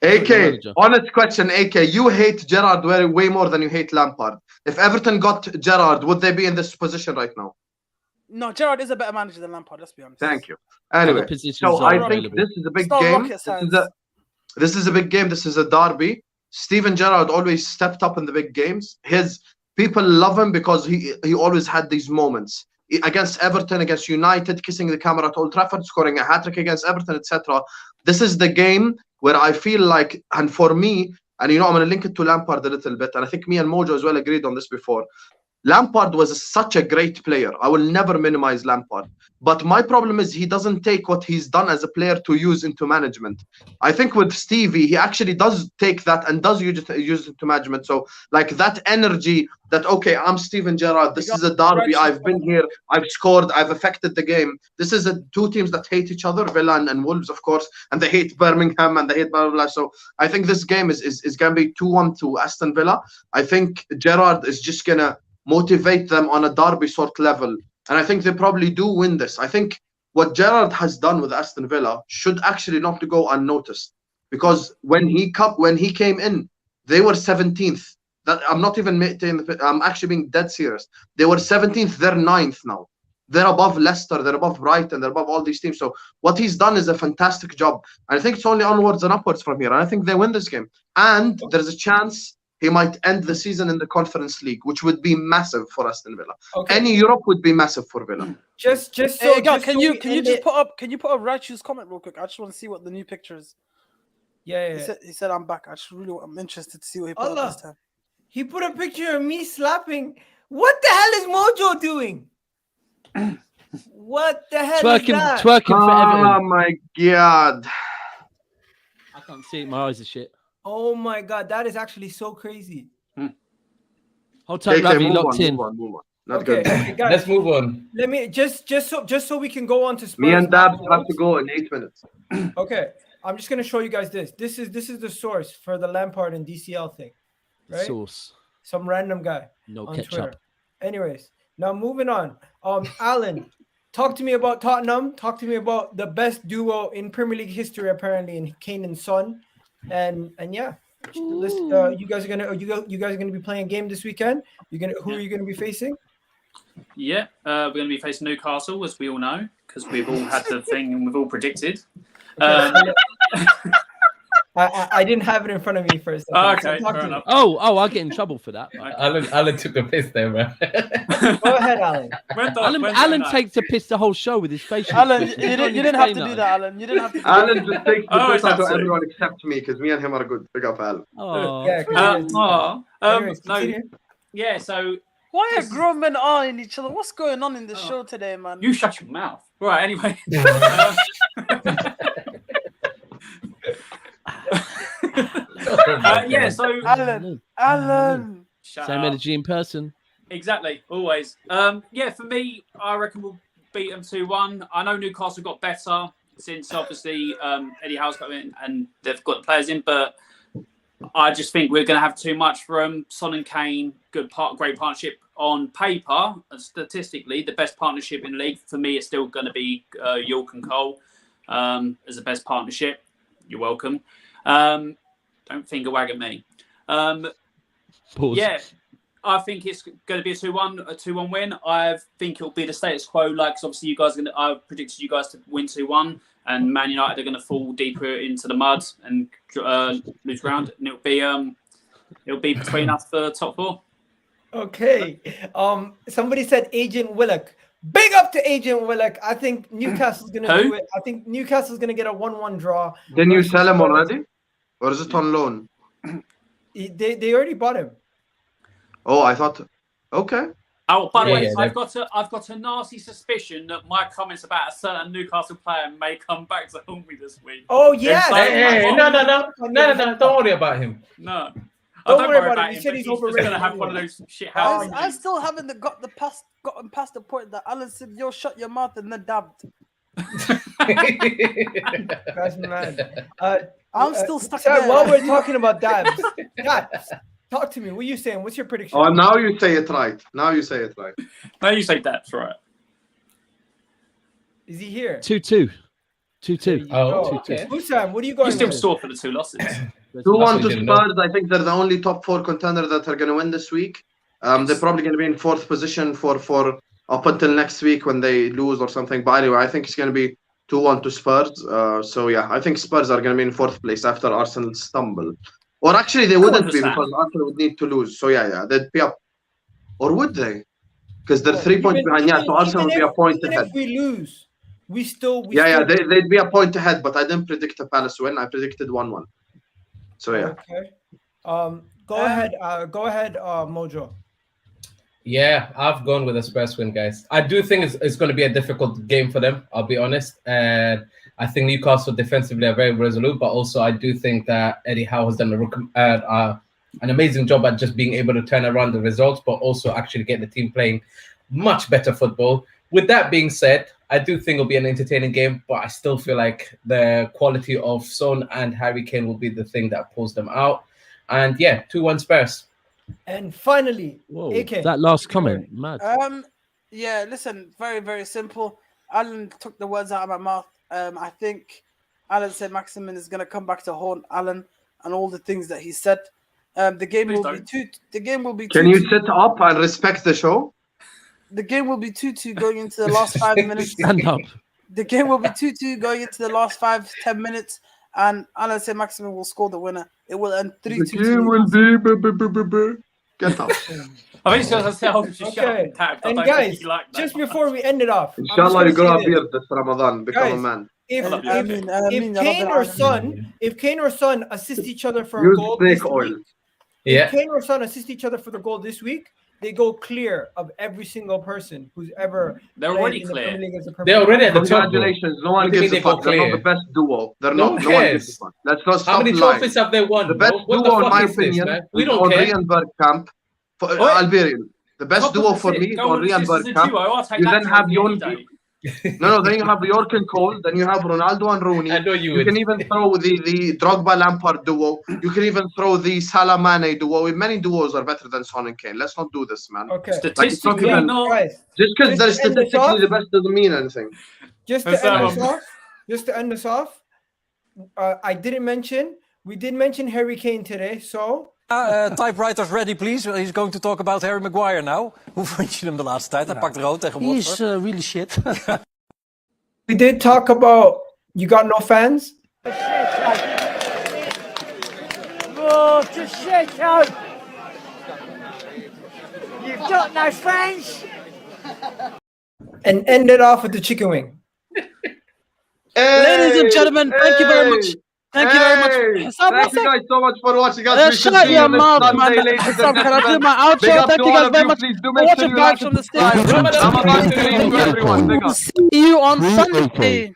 AK, manager. honest question, AK, you hate Gerrard way more than you hate Lampard. If Everton got Gerrard, would they be in this position right now? No, Gerrard is a better manager than Lampard. Let's be honest. Thank you. Anyway, Other positions so are I think available. this is a big It's not game. rocket science. This is a big game. This is a derby. Steven Gerrard always stepped up in the big games. His people love him because he always had these moments against Everton, against United, kissing the camera at Old Trafford, scoring a hat-trick against Everton, etc. This is the game where I feel like, and for me, and I'm going to link it to Lampard a little bit, and I think me and Mojo as well agreed on this before. Lampard was such a great player. I will never minimize Lampard. But my problem is he doesn't take what he's done as a player to use into management. I think with Stevie, he actually does take that and does use it into management. So like that energy that, okay, I'm Steven Gerrard. This is a derby. I've been here. I've scored. I've affected the game. This is two teams that hate each other, Villa and Wolves, of course, and they hate Birmingham and they hate blah, blah, blah. So I think this game is going to be 2-1 to Aston Villa. I think Gerrard is just going to motivate them on a derby sort level. And I think they probably do win this. I think what Gerrard has done with Aston Villa should actually not go unnoticed. Because when he came in, they were 17th. That I'm not even I'm actually being dead serious. They were 17th, they're 9th now. they're above Leicester, they're above Brighton, they're above all these teams. So what he's done is a fantastic job. And I think it's only onwards and upwards from here. And I think they win this game. And there's a chance he might end the season in the Conference League, which would be massive for Aston Villa. Okay. Any Europe would be massive for Villa. Just so, Hey, Egal, just can so you we can you end just it- put up Raichu's comment real quick? I just want to see what the new picture is. Yeah. He said I'm back. I'm interested to see what he put Allah. up this time. He put a picture of me slapping. What the hell is Mojo doing? What the hell is that? Twerking for Oh Everton. my God. I can't see it. My eyes are shit. Oh my God, that is actually so crazy. Hold tight, JK, Ravi, move locked on, in. move on. Not Okay, good. okay, guys. Let's move on. Let me just so we can go on to Spurs. Me and Dab have to go in 8 minutes. Okay, I'm just gonna show you guys this. This is the source for the Lampard and DCL thing, right? Sauce. Some random guy No on ketchup. Twitter. Anyways, now moving on. Alan, talk to me about Tottenham. Talk to me about the best duo in Premier League history, apparently, in Kane and Son. And yeah, you guys are gonna be playing a game this weekend. Who are you gonna be facing? Yeah, we're going to be facing Newcastle, as we all know, because we've all had the thing and we've all predicted. I didn't have it in front of me first. Okay, talk fair to me. enough. Oh, I get in trouble for that. Alan took the piss there, man. Go ahead, Alan. Alan takes the piss the whole show with his facial Alan, you expressions. didn't have to do that, Alan. You didn't have to do that. Alan just takes the Oh, piss out of that's it. everyone except me, because me and him are good. Big up, Alan. Oh, Yeah, anyways, No, continue. yeah, so Why are grown men eyeing each other? What's going on in the show today, man? you shut your mouth. Right, anyway. Yeah, so Alan. shut same up. energy in person. Exactly, always. Yeah, for me, I reckon we'll beat them 2-1. I know Newcastle got better since obviously Eddie Howe's got in and they've got the players in, but I just think we're going to have too much for them. Son and Kane, great partnership on paper. And statistically, the best partnership in the league for me is still going to be York and Cole as the best partnership. You're welcome. Don't finger wag at me. Pause. Yeah, I think it's going to be a 2-1 win. I think it'll be the status quo. Like, 'cause obviously, I predicted you guys to win 2-1, and Man United are going to fall deeper into the mud and lose ground, and it'll be between us for top 4. Okay. Somebody said Agent Willock. Big up to Agent Willock. I think Newcastle's gonna do it. I think Newcastle's gonna get a 1-1 draw. Didn't you sell him already? Or is it on loan? They already bought him. Oh, I thought. Okay. Oh, by the way, yeah, I've got a nasty suspicion that my comments about a certain Newcastle player may come back to haunt me this week. Oh yeah. Hey, no, don't worry about him. No. Don't I worry about about him. He him, said but he's he's just overrated going to have anyway. one of those shit houses. I still haven't gotten past the point that Alan said, "Yo, shut your mouth," and then dabbed. That's mad. I'm still stuck Sorry, there. while we're talking about dabs, talk to me. What are you saying? What's your prediction? Oh, now you say it right. Now you say that's right. Is he here? 2-2. 2-2. Oh, okay. Husam, what are you You going still with? sore for the 2 losses. 2-1 to didn't know. Spurs. I think they're the only top 4 contender that are going to win this week. They're probably going to be in 4th position for up until next week when they lose or something. But anyway, I think it's going to be 2-1 to Spurs. So yeah, I think Spurs are going to be in 4th place after Arsenal stumble. Or actually, they wouldn't be understand. because Arsenal would need to lose. So yeah, they'd be up. Or would they? Because they're 3 points behind. Yeah, so Arsenal would be a point even ahead. if we lose, we still. They'd be a point ahead. But I didn't predict a Palace win. I predicted 1-1. So yeah. Okay. Go ahead, Mojo. Yeah, I've gone with a Spurs win, guys. I do think it's going to be a difficult game for them, I'll be honest. And I think Newcastle defensively are very resolute, but also I do think that Eddie Howe has done an amazing job at just being able to turn around the results, but also actually get the team playing much better football. With that being said, I do think it'll be an entertaining game, but I still feel like the quality of Son and Harry Kane will be the thing that pulls them out. And yeah, 2-1 Spurs. And finally, Whoa, AK. that last comment, mad. Yeah, listen, very, very simple. Alan took the words out of my mouth. I think Alan said Maximin is going to come back to haunt Alan and all the things that he said. The game will be two. The game will be. Can you sit up and respect the show? The game will be 2-2 going into the last 5 minutes. Stand up. The game will be 2-2 going into the last 5-10 minutes, and Alan said Maximin will score the winner. It will end 3-2. The game will be. Get up. I think it's just Okay. And guys, just before we end it off, Inshallah, you grow a beard this Ramadan. Become a man. If Kane or Son assist each other for a Use goal snake this oil. week, if Kane or Son assist each other for the goal this week, they go clear of every single person who's ever. They're already clear. They're already at the top. Congratulations. No one gives a fuck. They're not the best duo. They're No not. one No one cares. gives a fuck. Let's not How stop many lying. trophies have they won? The best What duo, the in my fuck is this, opinion, man? We is don't Henry care. and Bergkamp. Alberian. The best duo for me is Henry and Bergkamp. You then have Yorke. No, then you have Yorke and Cole. Then you have Ronaldo and Rooney. I know you You would. can even throw the Drogba Lampard duo. You can even throw the Salah Mane duo. Many duos are better than Son and Kane. Let's not do this, man. Okay. Statistically, Like, not. Guys, Just because they're Just end this statistically off. the best doesn't mean anything. just to end us off, we did mention Harry Kane today, so Typewriters ready, please. He's going to talk about Harry Maguire now. Hoe vond je hem de laatste tijd? Hij pakt rood tegen Watford. He's really shit. we did talk about you got no fans. Oh, just shit out. You've got no fans. And end it off with the chicken wing. Ladies and gentlemen, thank you very much. Thank you very much. Thank you guys so much for watching us. Shut your mouth, man. Can I do my outro? Thank you guys very much for watching Vibes from the Stage. Ramadan Kareem to everyone. Big up. See you on Sunday.